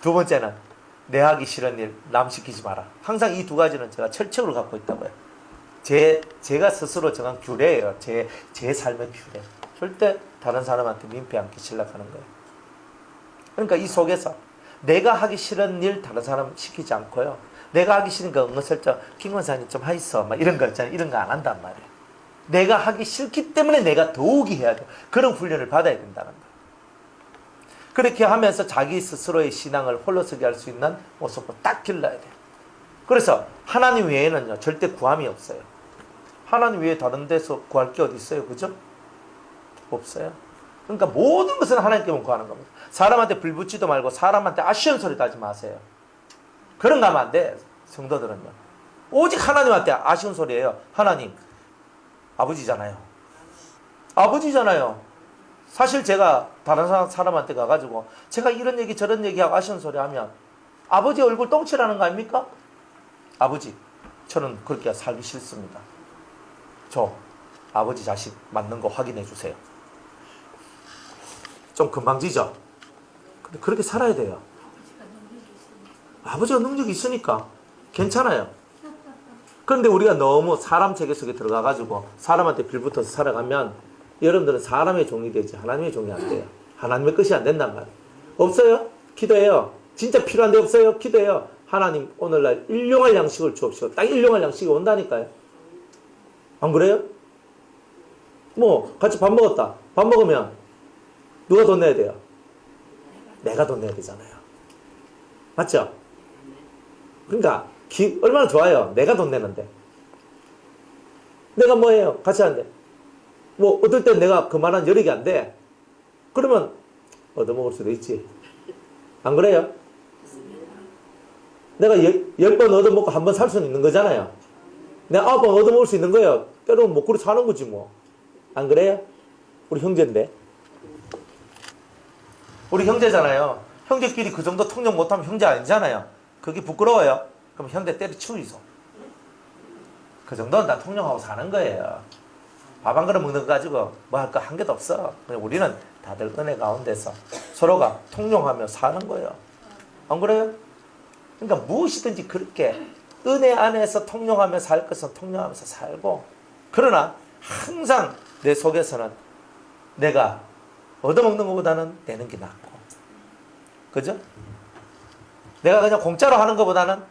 두 번째는 내 하기 싫은 일 남 시키지 마라. 항상 이 두 가지는 제가 철칙으로 갖고 있다고요. 제가 스스로 정한 규례예요. 제 삶의 규례. 절대 다른 사람한테 민폐 안 끼치려고 하는 거예요. 그러니까 이 속에서 내가 하기 싫은 일 다른 사람 시키지 않고요. 내가 하기 싫은 거 은근슬쩍 김권사님 좀 하있어 막 이런 거 있잖아요. 이런 거 안 한단 말이에요. 내가 하기 싫기 때문에 내가 더욱이 해야 돼요. 그런 훈련을 받아야 된다는 거예요. 그렇게 하면서 자기 스스로의 신앙을 홀로서기 할 수 있는 모습을 딱 길러야 돼요. 그래서 하나님 외에는요 절대 구함이 없어요. 하나님 외에 다른 데서 구할 게 어디 있어요? 그죠? 없어요. 그러니까 모든 것은 하나님께만 구하는 겁니다. 사람한테 불붙지도 말고 사람한테 아쉬운 소리도 하지 마세요. 그런 거 하면 안 돼. 성도들은요. 오직 하나님한테 아쉬운 소리예요. 하나님 아버지잖아요. 아버지잖아요. 사실 제가 다른 사람한테 가가지고 제가 이런 얘기 저런 얘기하고 아쉬운 소리 하면 아버지 얼굴 똥칠하는 거 아닙니까? 아버지 저는 그렇게 살기 싫습니다. 저 아버지 자식 맞는 거 확인해 주세요. 좀 금방지죠? 근데 그렇게 살아야 돼요. 아버지가 능력이 있으니까 괜찮아요. 그런데 우리가 너무 사람 체계 속에 들어가가지고 사람한테 빌붙어서 살아가면 여러분들은 사람의 종이 되지 하나님의 종이 안 돼요. 하나님의 것이 안 된단 말이에요. 없어요? 기도해요. 진짜 필요한데 없어요? 기도해요. 하나님 오늘날 일용할 양식을 주옵시오. 딱 일용할 양식이 온다니까요. 안 그래요? 뭐 같이 밥 먹었다. 밥 먹으면 누가 돈 내야 돼요? 내가 돈 내야 되잖아요. 맞죠? 그러니까 얼마나 좋아요. 내가 돈 내는데. 내가 뭐 해요? 같이 하는데. 뭐 어떨 땐 내가 그만한 여력이 안 돼. 그러면 얻어먹을 수도 있지. 안 그래요? 내가 10번 얻어먹고 한 번 살 수는 있는 거잖아요. 내가 9번 얻어먹을 수 있는 거예요. 때로는 먹고리 사는 거지 뭐. 안 그래요? 우리 형제인데. 우리 형제잖아요. 형제끼리 그 정도 통역 못하면 형제 아니잖아요. 그게 부끄러워요. 그럼 형제 때려치우이소. 그 정도는 다 통용하고 사는 거예요. 밥 한 그릇 먹는 거 가지고 뭐 할 거 한 개도 없어. 그냥 우리는 다들 은혜 가운데서 서로가 통용하며 사는 거예요. 안 그래요? 그러니까 무엇이든지 그렇게 은혜 안에서 통용하며 살 것은 통용하면서 살고, 그러나 항상 내 속에서는 내가 얻어먹는 것보다는 내는 게 낫고, 그죠? 내가 그냥 공짜로 하는 것보다는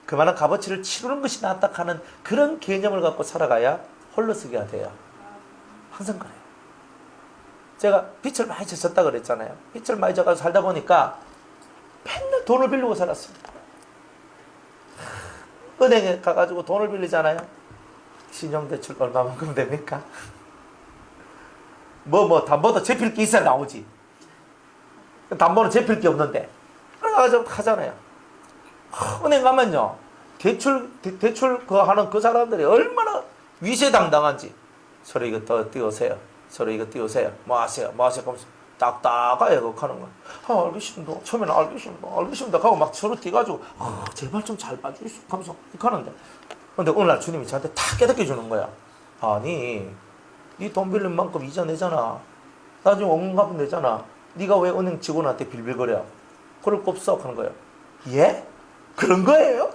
그만한 값어치를 치르는 것이 낫다 하는 그런 개념을 갖고 살아가야 홀로서기가 돼요. 항상 그래요. 제가 빚을 많이 졌다 그랬잖아요. 빚을 많이 져가지고 살다 보니까 맨날 돈을 빌리고 살았습니다. 은행에 가가지고 돈을 빌리잖아요. 신용대출 얼마만큼 됩니까? 담보도 제필 게 있어야 나오지. 담보는 제필 게 없는데. 그래가지고 하잖아요. 은행 가면요. 대출 그거 하는 그 사람들이 얼마나 위세당당한지. 서로 이거 더 띄우세요. 서로 이거 띄우세요. 뭐 하세요? 하면서 딱딱하게 하는 거야. 알겠습니다. 처음에는 알겠습니다. 하고 막 서로 띄가지고, 제발 좀 잘 봐주시오. 하면서 이렇게 하는데. 근데 어느 날 주님이 저한테 다 깨닫게 주는 거야. 아니, 네 돈 빌린 만큼 이자 내잖아. 나중에 원금 갚으면 되잖아. 네가 왜 은행 직원한테 빌빌거려? 그럴 거 없어. 하는 거예요. 예? 그런 거예요?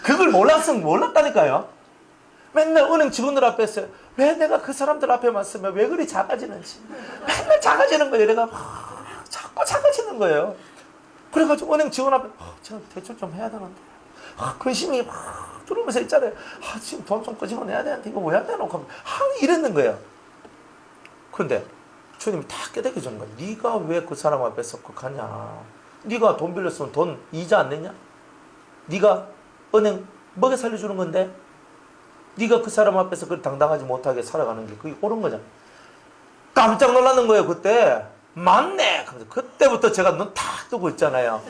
그걸 몰랐다니까요. 맨날 은행 직원들 앞에서 왜 내가 그 사람들 앞에만 쓰면 왜 그리 작아지는지. 맨날 작아지는 거예요. 내가 자꾸 작아지는 거예요. 그래가지고 은행 직원 앞에 제가 대출 좀 해야 되는데 근심이 막 들어오면서 있잖아요. 지금 돈 좀 끄집어내야 되는데 이거 왜 해야 되나? 이랬는 거예요. 그런데 주님이 다 깨닫게 주는 거예요. 네가 왜 그 사람 앞에서 그하냐? 네가 돈 빌렸으면 돈 이자 안 내냐? 네가 은행 먹여 살려주는 건데 네가 그 사람 앞에서 그 당당하지 못하게 살아가는 게 그게 옳은 거잖아. 깜짝 놀라는 거예요. 그때 맞네. 그때부터 제가 눈 탁 뜨고 있잖아요.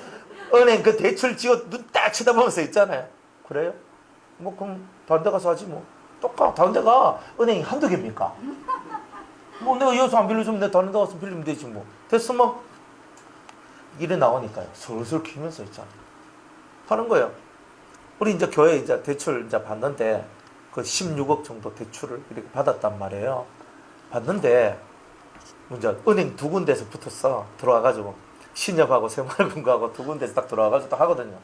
은행 그 대출 지어 눈 딱 쳐다보면서 있잖아요. 그래요? 뭐 그럼 다른 데 가서 하지 뭐. 똑같아. 다른 데가 은행이 한두 개입니까? 뭐 내가 여기서 안 빌려주면 내가 다른 데 가서 빌리면 되지 뭐. 됐어 뭐. 일에 나오니까요. 슬슬 키면서 있잖아요. 하는 거예요. 우리 이제 교회 이제 대출 이제 받는데 그 16억 정도 대출을 이렇게 받았단 말이에요. 받는데 이제 은행 두 군데에서 붙었어. 들어와가지고 신협하고 새마을금고하고 두 군데에서 딱 들어와가지고 하거든요.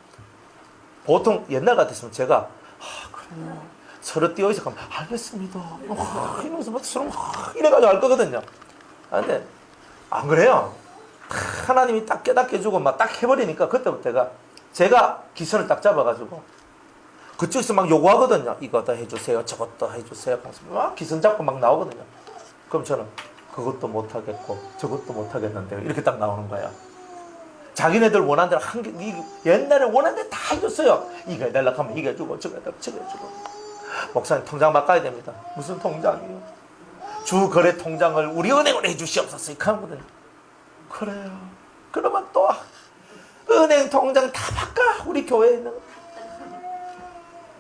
보통 옛날 같았으면 제가 그래요. 서로 뛰어있어 가면 알겠습니다. 이러면서 막 서로 이래가지고 알 거거든요. 근데 안 그래요. 하나님이 딱 깨닫게 해주고 막 딱 해버리니까 그때부터 제가 기선을 딱 잡아가지고 그쪽에서 막 요구하거든요. 이거 더 해주세요. 저것도 해주세요. 막 기선 잡고 막 나오거든요. 그럼 저는 그것도 못하겠고 저것도 못하겠는데 이렇게 딱 나오는 거예요. 자기네들 원하는 대로 옛날에 원하는 대로 다 해줬어요. 이거 해달라고 하면 이거 해주고 저거 해달라고 저거 해주고. 목사님 통장 바꿔야 됩니다. 무슨 통장이요? 주거래 통장을 우리 은행으로 해주시옵소서. 이렇게 하거든요. 그래요. 그러면 또 은행 통장 다 바꿔. 우리 교회에 있는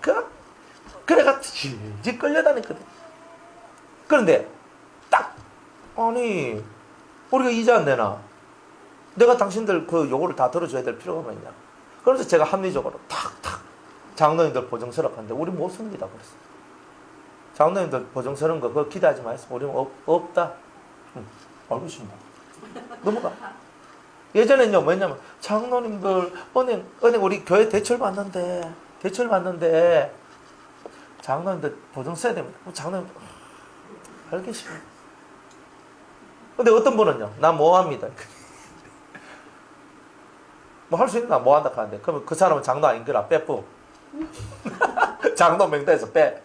거. 그래가 질질 끌려다녔거든. 그런데 딱 아니 우리가 이자 안 내나? 내가 당신들 그 요거를 다 들어줘야 될 필요가 뭐 있냐? 그래서 제가 합리적으로 탁탁 장로님들 보증 서랍하는데 우리 못 씁니다. 그랬어. 장로님들 보증 서는 거 그거 기대하지 마세요. 우리는 없다. 알겠습니다. 넘어가. 예전에는요 뭐였냐면 장로님들 은행 우리 교회 대출 받는데 장로님들 보증 써야 됩니다. 장로님 알겠습니다. 근데 어떤 분은요 나 뭐합니다. 뭐 할 수 있나 뭐 한다 하는데 그러면 그 사람은 장로 아닌 거라 빼뿌. 장로 명단에서 빼.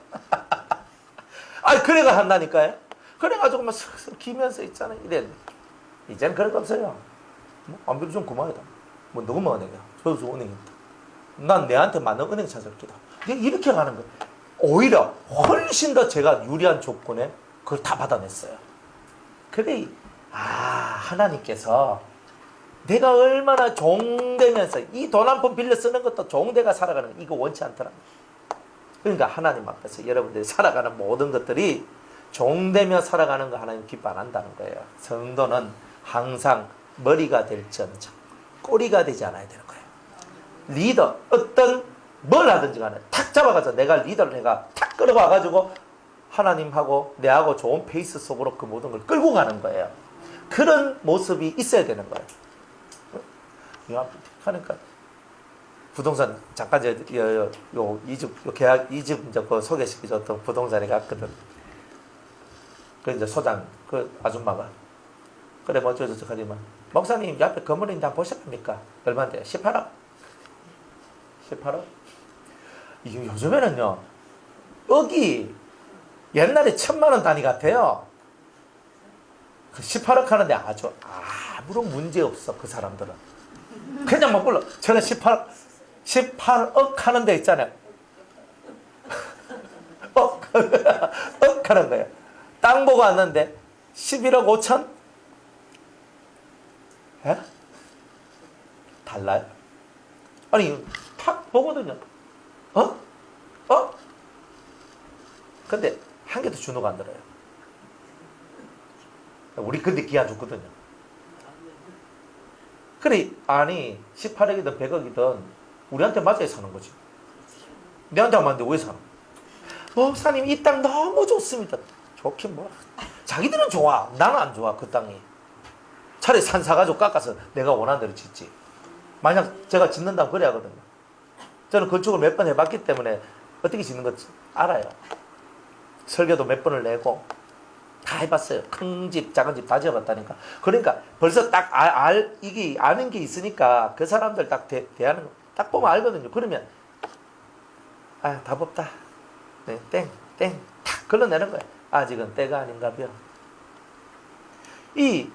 그래가 한다니까요. 그래가지고 막 슬슬 기면서 있잖아요. 이래. 이제는 그런 거 없어요. 안 빌려주면 그만이다. 뭐 누구만 은행이야. 저기서 은행이다. 난 내한테 맞는 은행 찾을 기다. 이렇게 가는 거예요. 오히려 훨씬 더 제가 유리한 조건에 그걸 다 받아냈어요. 그래, 하나님께서 내가 얼마나 종되면서 이 돈 한 푼 빌려 쓰는 것도 종대가 살아가는 거 이거 원치 않더라. 그러니까 하나님 앞에서 여러분들이 살아가는 모든 것들이 종되며 살아가는 거 하나님 기뻐 안 한다는 거예요. 성도는 항상 머리가 될지언정 꼬리가 되지 않아야 되는 거예요. 리더 어떤 뭘 하든지 간에 탁 잡아가지고 내가 리더를 내가 탁 끌어와가지고 하나님하고 내하고 좋은 페이스 속으로 그 모든 걸 끌고 가는 거예요. 그런 모습이 있어야 되는 거예요. 그러니까 부동산 잠깐 이집 계약 이집 이제 그 소개시켜줬던 부동산에 갔거든. 그 이제 소장 그 아줌마가 그래 뭐 저저 하지만 목사님 옆에 건물에 한번 보셨습니까? 얼마인데? 18억. 18억? 이게 요즘에는요 억이 옛날에 1,000만 원 단위 같아요. 그 18억 하는데 아주 아무런 문제 없어 그 사람들은. 그냥 막 불러. 저는 18억 하는 데 있잖아요. 억 하는 거예요. 땅 보고 왔는데 11억 5천? 예? 달라요? 아니 탁 보거든요. 근데 한 개도 준호가 안 들어요. 우리 근데 기한 줬거든요. 그래 아니 18억이든 100억이든 우리한테 맞아야 사는 거지. 내한테 안 맞는데 왜 사는? 목사님 이 땅 너무 좋습니다. 좋긴 뭐 자기들은 좋아. 나는 안 좋아 그 땅이. 차라리 산 사가지고 깎아서 내가 원하는 대로 짓지. 만약 제가 짓는다면 그래야 하거든요. 저는 건축을 몇 번 해봤기 때문에 어떻게 짓는 거 알아요. 설계도 몇 번을 내고 다 해봤어요. 큰 집, 작은 집 다 지어봤다니까. 그러니까 벌써 딱 이게 아는 게 있으니까 그 사람들 딱 대하는 거 딱 보면 알거든요. 그러면 답 없다. 네, 땡, 탁 걸러내는 거예요. 아직은 때가 아닌가벼. 이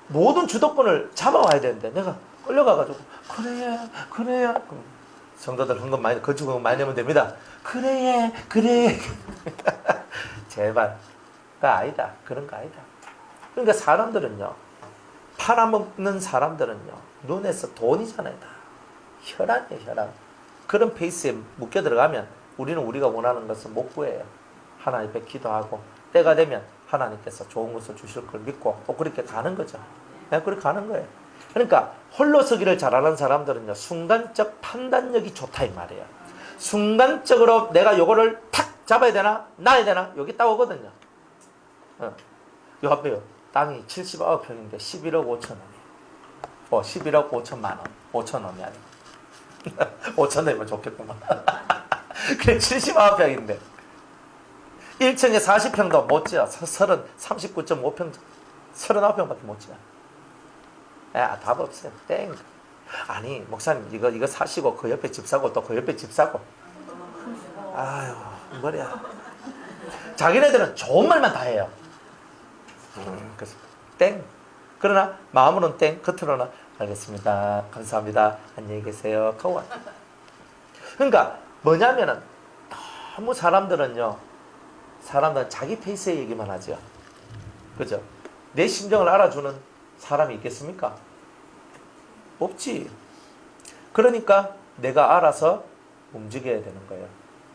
모든 주도권을 잡아와야 되는데 내가 끌려가가지고 그래. 성도들 헌금 많이 건축금 많이 내면 됩니다. 그래. 제발. 아니다. 그런 거 아니다. 그러니까 사람들은요, 팔아먹는 사람들은요, 눈에서 돈이잖아요. 다. 혈안이에요, 혈안. 그런 페이스에 묶여 들어가면 우리는 우리가 원하는 것을 못 구해요. 하나님 앞에 기도하고 때가 되면 하나님께서 좋은 것을 주실 걸 믿고 또 그렇게 가는 거죠. 그냥 그렇게 가는 거예요. 그러니까 홀로 서기를 잘하는 사람들은요, 순간적 판단력이 좋다 이 말이에요. 순간적으로 내가 요거를 탁 잡아야 되나 놔야 되나 여기 딱 오거든요. 요 앞에요. 땅이 79평인데 11억 5천 원이에요. 11억 5천만 원. 5천 원이 아니고. 5천 원이면 좋겠구만. 그래 79평인데 1층에 40평도 못 지어. 39.5평 39평밖에 못 지어. 답 없어요. 땡. 아니 목사님 이거 사시고 그 옆에 집 사고 또 그 옆에 집 사고. 아유 머리야. 자기네들은 좋은 말만 다 해요. 그래서 땡. 그러나 마음으로는 땡, 겉으로는 알겠습니다. 감사합니다. 안녕히 계세요. 그러니까 뭐냐면은 너무 사람들은 자기 페이스의 얘기만 하죠. 그죠? 내 심정을 알아주는 사람이 있겠습니까? 없지. 그러니까 내가 알아서 움직여야 되는 거예요.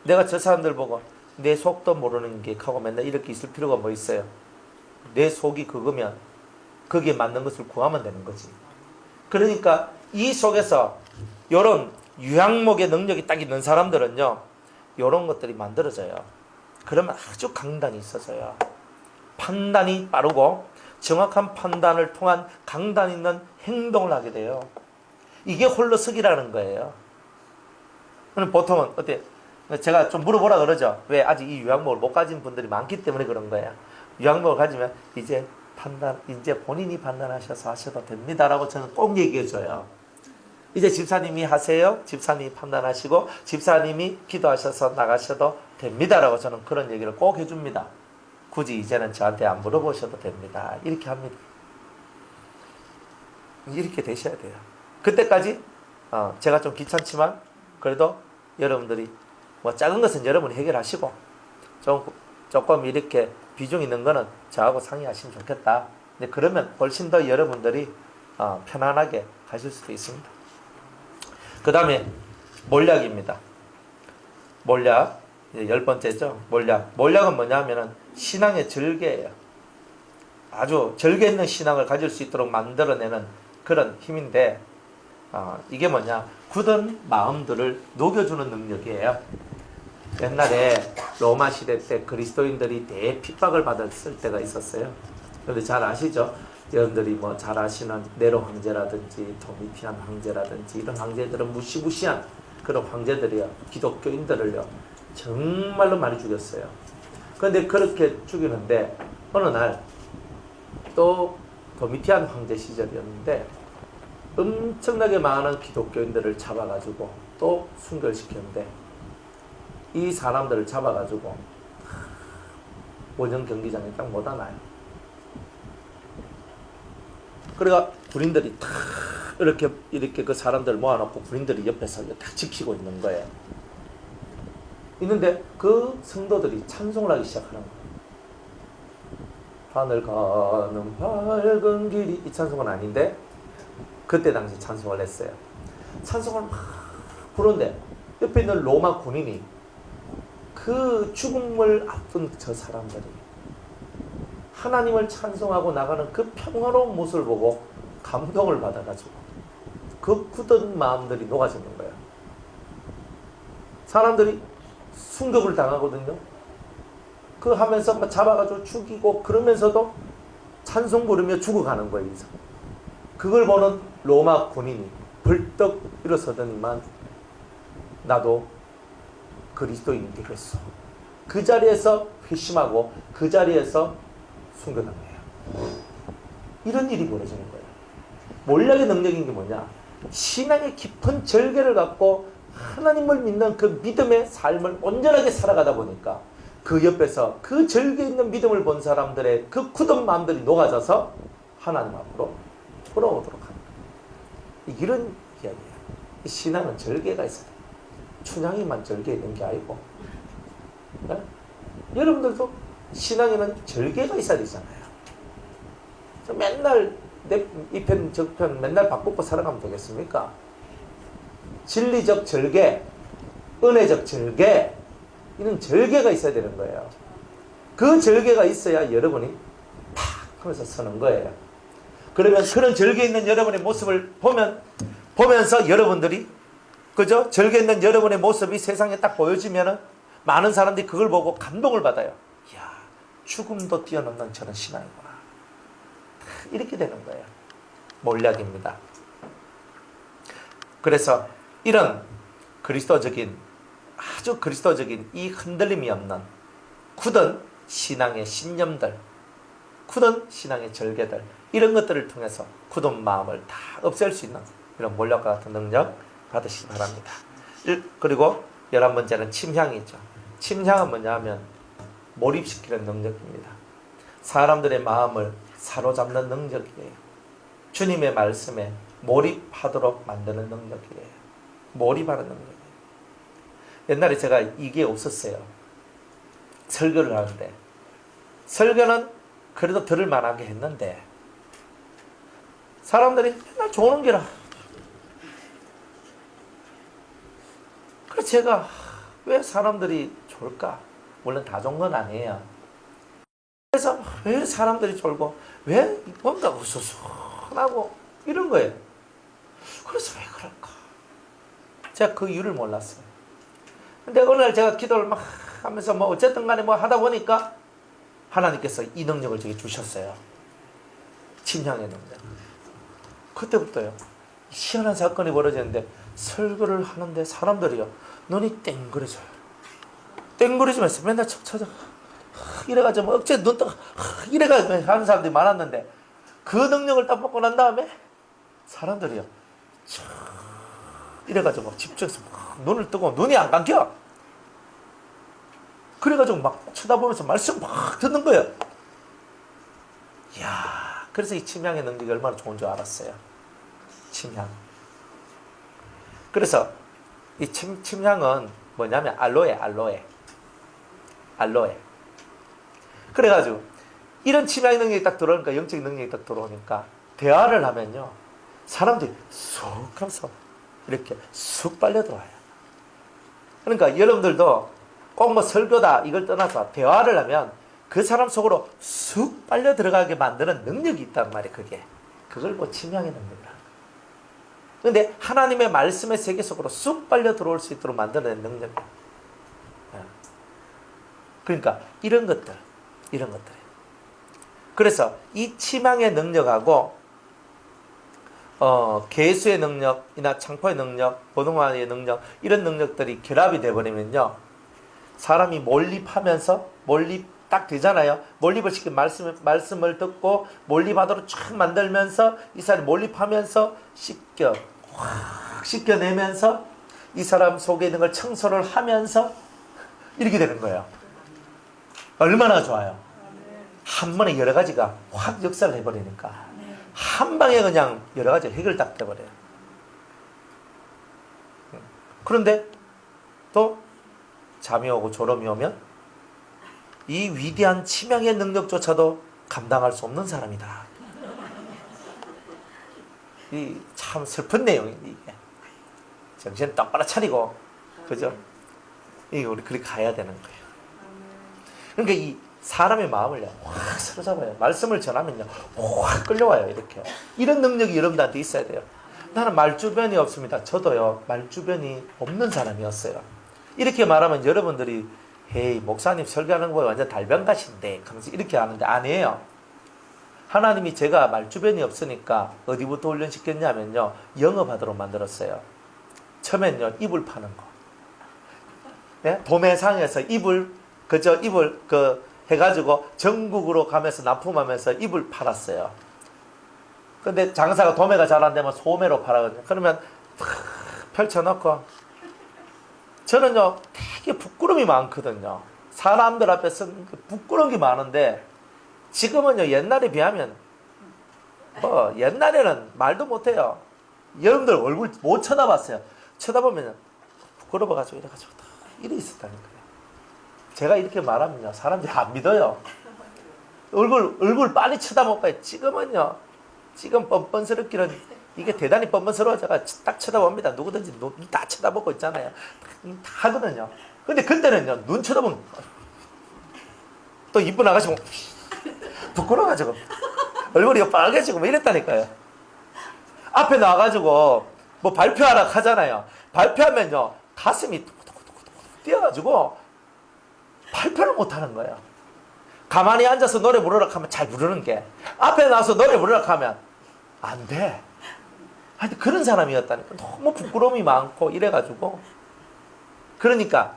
내가 저 사람들 보고 내 속도 모르는 게 하고 맨날 이렇게 있을 필요가 뭐 있어요? 내 속이 그거면 거기에 맞는 것을 구하면 되는 거지. 그러니까 이 속에서 이런 유향목의 능력이 딱 있는 사람들은요, 이런 것들이 만들어져요. 그러면 아주 강단이 있어져요. 판단이 빠르고 정확한 판단을 통한 강단 있는 행동을 하게 돼요. 이게 홀로서기라는 거예요. 그럼 보통은 어때? 제가 좀 물어보라 그러죠. 왜 아직 이 유향목을 못 가진 분들이 많기 때문에 그런 거예요. 유향목을 가지면 이제 본인이 판단하셔서 하셔도 됩니다라고 저는 꼭 얘기해줘요. 이제 집사님이 하세요. 집사님이 판단하시고 집사님이 기도하셔서 나가셔도 됩니다라고 저는 그런 얘기를 꼭 해줍니다. 굳이 이제는 저한테 안 물어보셔도 됩니다. 이렇게 합니다. 이렇게 되셔야 돼요. 그때까지 제가 좀 귀찮지만 그래도 여러분들이 뭐 작은 것은 여러분이 해결하시고 조금 이렇게 비중 있는 거는 저하고 상의하시면 좋겠다. 근데 그러면 훨씬 더 여러분들이 편안하게 가실 수도 있습니다. 그 다음에 몰약입니다. 몰약, 이제 10번째죠. 몰약은 뭐냐면은 신앙의 절개예요. 아주 절개 있는 신앙을 가질 수 있도록 만들어내는 그런 힘인데, 이게 뭐냐, 굳은 마음들을 녹여주는 능력이에요. 옛날에 로마 시대 때 그리스도인들이 대핍박을 받았을 때가 있었어요. 그런데 잘 아시죠? 여러분들이 뭐 잘 아시는 네로 황제라든지 도미티안 황제라든지 이런 황제들은 무시무시한 그런 황제들이요, 기독교인들을요 정말로 많이 죽였어요. 그런데 그렇게 죽이는데 어느 날 또 도미티안 황제 시절이었는데 엄청나게 많은 기독교인들을 잡아가지고 또 순결시켰는데, 이 사람들을 잡아가지고 원형 경기장에 딱 못아놔요. 그러니까 군인들이 탁 이렇게 그 사람들을 모아놓고 군인들이 옆에서 딱 지키고 있는 거예요. 있는데 그 성도들이 찬송을 하기 시작하는 거예요. 하늘 가는 밝은 길이, 이 찬송은 아닌데 그때 당시 찬송을 했어요. 찬송을 막 부르는데 옆에 있는 로마 군인이 그 죽음을 앞둔 저 사람들이 하나님을 찬송하고 나가는 그 평화로운 모습을 보고 감동을 받아가지고 그 굳은 마음들이 녹아지는 거예요. 사람들이 순교를 당하거든요. 그 하면서 막 잡아가지고 죽이고 그러면서도 찬송 부르며 죽어가는 거예요. 그걸 보는 로마 군인이 벌떡 일어서더니만 나도 그리스도인이 되겠어. 그 자리에서 회심하고 그 자리에서 순교한 거예요. 이런 일이 벌어지는 거예요. 몰약의 능력인 게 뭐냐? 신앙의 깊은 절개를 갖고 하나님을 믿는 그 믿음의 삶을 온전하게 살아가다 보니까 그 옆에서 그 절개 있는 믿음을 본 사람들의 그 굳은 마음들이 녹아져서 하나님 앞으로 돌아오도록 합니다. 이런 이야기예요. 신앙은 절개가 있어야 돼요. 춘향이만 절개 있는 게 아니고, 네? 여러분들도 신앙에는 절개가 있어야 되잖아요. 맨날 이 편, 저 편 맨날 바꾸고 살아가면 되겠습니까? 진리적 절개, 은혜적 절개, 이런 절개가 있어야 되는 거예요. 그 절개가 있어야 여러분이 탁 하면서 서는 거예요. 그러면 그런 절개 있는 여러분의 모습을 보면서 여러분들이, 그죠? 절개 있는 여러분의 모습이 세상에 딱 보여지면은 많은 사람들이 그걸 보고 감동을 받아요. 이야, 죽음도 뛰어넘는 저런 신앙이구나. 이렇게 되는 거예요. 몰약입니다. 그래서 이런 아주 그리스도적인 이 흔들림이 없는 굳은 신앙의 신념들, 굳은 신앙의 절개들, 이런 것들을 통해서 굳은 마음을 다 없앨 수 있는 이런 몰약과 같은 능력 받으시기 바랍니다. 그리고 11번째는 침향이죠. 침향은 뭐냐면 몰입시키는 능력입니다. 사람들의 마음을 사로잡는 능력이에요. 주님의 말씀에 몰입하도록 만드는 능력이에요. 몰입하는 능력이에요. 옛날에 제가 이게 없었어요. 설교를 하는데, 설교는 그래도 들을 만하게 했는데 사람들이 맨날 좋은 게라. 그래서 제가 왜 사람들이 좋을까? 물론 다 좋은 건 아니에요. 그래서 왜 사람들이 졸고, 왜 뭔가 우수순하고 이런 거예요. 그래서 왜 그럴까? 제가 그 이유를 몰랐어요. 근데 어느 날 제가 기도를 막 하면서 뭐 어쨌든 간에 뭐 하다 보니까 하나님께서 이 능력을 저기 주셨어요. 침향의 능력. 그때부터요, 희한한 사건이 벌어졌는데 설교를 하는데 사람들이요, 눈이 땡그래져요. 땡그래지면서 맨날 척 이래가지고 억제 눈 떠 이래가지고 하는 사람들이 많았는데, 그 능력을 딱 먹고 난 다음에 사람들이요 이래가지고 막 집중해서 막 눈을 뜨고 눈이 안 감겨. 그래가지고 막 쳐다보면서 말씀 막 듣는 거예요. 이야, 그래서 이 침향의 능력이 얼마나 좋은 줄 알았어요. 침향. 그래서 이 침향은 뭐냐면 알로에. 그래가지고 이런 침향의 능력이 딱 들어오니까, 영적인 능력이 딱 들어오니까 대화를 하면요, 사람들이 쑥 하면서 이렇게 쑥 빨려 들어와요. 그러니까 여러분들도 꼭 뭐 설교다 이걸 떠나서 대화를 하면 그 사람 속으로 쑥 빨려 들어가게 만드는 능력이 있단 말이에요. 그걸 뭐 치명의 능력이라. 근데 하나님의 말씀의 세계 속으로 쑥 빨려 들어올 수 있도록 만드는 능력. 그러니까 이런 것들. 그래서 이 치명의 능력하고 개수의 능력이나 창포의 능력, 보동화의 능력 이런 능력들이 결합이 돼버리면요, 사람이 몰입하면서 몰입 딱 되잖아요. 몰입을 시킨 말씀을 듣고 몰입하도록 쫙 만들면서 이 사람이 몰입하면서 확 씻겨내면서 이 사람 속에 있는 걸 청소를 하면서 이렇게 되는 거예요. 얼마나 좋아요. 한 번에 여러 가지가 확 역사를 해버리니까 한 방에 그냥 여러 가지 해결 딱 돼버려요. 그런데 또 잠이 오고 졸음이 오면 이 위대한 치명의 능력조차도 감당할 수 없는 사람이다. 이 참 슬픈 내용인데 이게 정신 똑바로 차리고 그죠? 이게 우리 그렇게 가야 되는 거예요. 그러니까 이 사람의 마음을 확 사로잡아요. 말씀을 전하면요 확 끌려와요. 이렇게 이런 능력이 여러분들한테 있어야 돼요. 나는 말주변이 없습니다. 저도요 말주변이 없는 사람이었어요. 이렇게 말하면 여러분들이 헤이 목사님 설교하는 거에 완전 달변가신데 하면서 이렇게 하는데 아니에요. 하나님이 제가 말주변이 없으니까 어디부터 훈련시켰냐면요 영업하도록 만들었어요. 처음엔요 이불 파는 거. 네? 도매상에서 이불 해가지고 전국으로 가면서 납품하면서 이불 팔았어요. 근데 장사가 도매가 잘 안 되면 소매로 팔았거든요. 그러면 펼쳐놓고 저는요 되게 부끄러움이 많거든요. 사람들 앞에서 부끄러운 게 많은데 지금은요 옛날에 비하면 옛날에는 말도 못해요. 여러분들 얼굴 못 쳐다봤어요. 쳐다보면 부끄러워가지고 이래가지고 이래 있었다니까요. 제가 이렇게 말하면요 사람들이 안 믿어요. 얼굴 빨리 쳐다볼 거예요. 지금은요 지금 뻔뻔스럽기는 이게 대단히 뻔뻔스러워. 제가 딱 쳐다봅니다. 누구든지 눈 다 쳐다보고 있잖아요. 다 하거든요. 근데 그때는요 눈 쳐다보면 또 이쁜 아가씨 보면 부끄러워가지고 얼굴이 빨개지고 뭐 이랬다니까요. 앞에 나와가지고 뭐 발표하라 하잖아요. 발표하면요 가슴이 뛰어가지고 발표를 못하는 거예요. 가만히 앉아서 노래 부르라 하면 잘 부르는 게 앞에 나와서 노래 부르라 하면 안 돼. 하여튼 그런 사람이었다니까. 너무 부끄러움이 많고 이래가지고 그러니까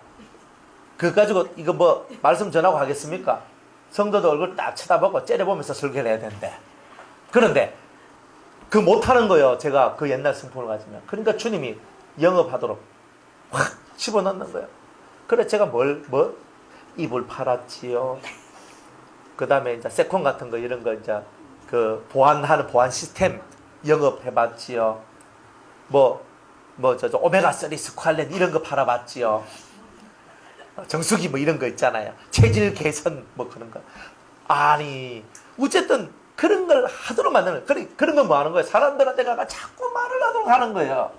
그거 가지고 이거 뭐 말씀 전하고 하겠습니까? 성도도 얼굴 딱 쳐다보고 째려보면서 설교를 해야 되는데 그런데 그 못하는 거예요. 제가 그 옛날 성품을 가지면. 그러니까 주님이 영업하도록 확 집어넣는 거예요. 그래 제가 이불 팔았지요. 그 다음에 이제 세콘 같은 거 이런 거 이제 그 보안 시스템 영업해봤지요. 저 오메가3 스ኳ렌 이런 거 팔아봤지요. 정수기 뭐 이런 거 있잖아요. 체질 개선 뭐 그런 거. 아니 어쨌든 그런 걸 하도록 만드는 그런 건 뭐 하는 거예요? 사람들한테 가서 자꾸 말을 하도록 하는 거예요.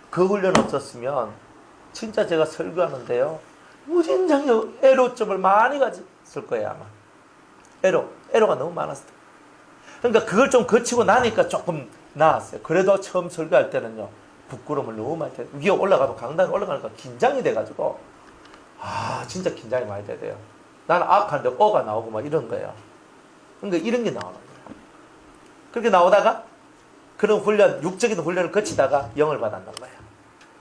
그 훈련 없었으면 진짜 제가 설교하는데요 무진장력 애로점을 많이 가졌을 거예요. 아마 애로가 너무 많았을 거예요. 그러니까 그걸 좀 거치고 나니까 조금 나았어요. 그래도 처음 설교할 때는요 부끄러움을 너무 많이 해요. 위에 올라가도 강당에 올라가니까 긴장이 돼가지고 진짜 긴장이 많이 돼요. 나는 악한데 어가 나오고 막 이런 거예요. 그러니까 이런 게 나오는 거예요. 그렇게 나오다가 그런 육적인 훈련을 거치다가 영을 받았는 거예요.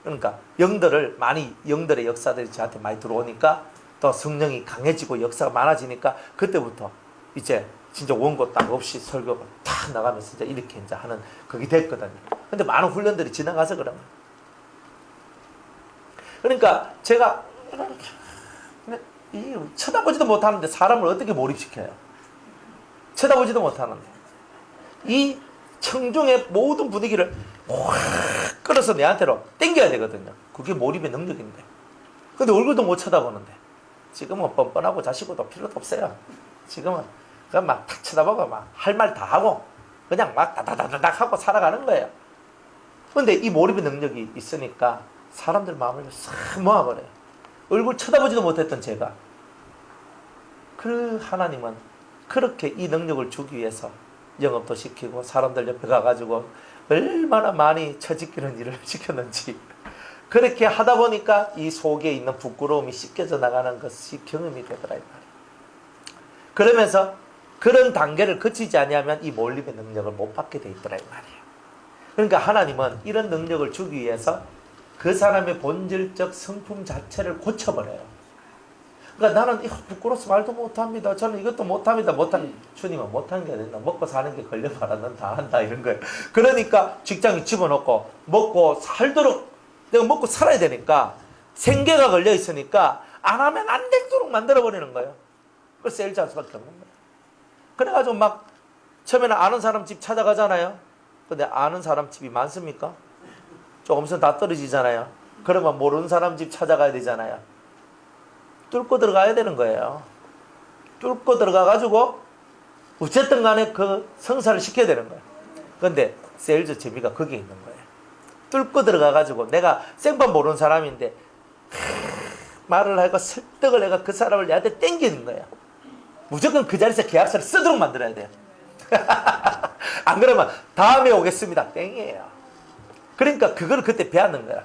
그러니까 영들의 역사들이 저한테 많이 들어오니까 또 성령이 강해지고 역사가 많아지니까 그때부터 이제 진짜 원고 딱 없이 설교가 탁 나가면서 이제 이렇게 이제 하는 그게 됐거든요. 근데 많은 훈련들이 지나가서 그러면. 그러니까 제가 쳐다보지도 못하는데 사람을 어떻게 몰입시켜요? 쳐다보지도 못하는데 이 청중의 모든 분위기를 확 끌어서 내한테로 땡겨야 되거든요. 그게 몰입의 능력인데. 근데 얼굴도 못 쳐다보는데 지금은 뻔뻔하고 자시고도 필요도 없어요. 지금은 그냥 막 탁 쳐다보고 막 할 말 다 하고 그냥 막 다다다닥 하고 살아가는 거예요. 근데 이 몰입의 능력이 있으니까 사람들 마음을 싹 모아버려요. 얼굴 쳐다보지도 못했던 제가. 그 하나님은 그렇게 이 능력을 주기 위해서 영업도 시키고 사람들 옆에 가가지고 얼마나 많이 처지키는 일을 시켰는지, 그렇게 하다 보니까 이 속에 있는 부끄러움이 씻겨져 나가는 것이 경험이 되더라 이 말이에요. 그러면서 그런 단계를 거치지 아니하면 이 몰입의 능력을 못 받게 돼 있더라 이 말이에요. 그러니까 하나님은 이런 능력을 주기 위해서 그 사람의 본질적 성품 자체를 고쳐버려요. 그러니까 나는 이거 부끄러워서 말도 못합니다. 저는 이것도 못합니다. 주님은 못하는 게 아니라 먹고 사는 게 걸려봐라. 넌 다 한다 이런 거예요. 그러니까 직장에 집어넣고 먹고 살도록 내가 먹고 살아야 되니까 생계가 걸려 있으니까 안 하면 안 되도록 만들어버리는 거예요. 그래서 세일즈 할 수밖에 없는 거예요. 그래가지고 막 처음에는 아는 사람 집 찾아가잖아요. 근데 아는 사람 집이 많습니까? 조금 있으면 다 떨어지잖아요. 그러면 모르는 사람 집 찾아가야 되잖아요. 뚫고 들어가야 되는 거예요. 뚫고 들어가가지고 어쨌든 간에 그 성사를 시켜야 되는 거예요. 근데 세일즈 재미가 거기에 있는 거예요. 뚫고 들어가가지고 내가 생판 모르는 사람인데 말을 하고 설득을 해가 그 사람을 내한테 땡기는 거예요. 무조건 그 자리에서 계약서를 쓰도록 만들어야 돼요. 안 그러면 다음에 오겠습니다. 땡이에요. 그러니까 그걸 그때 배웠는 거야.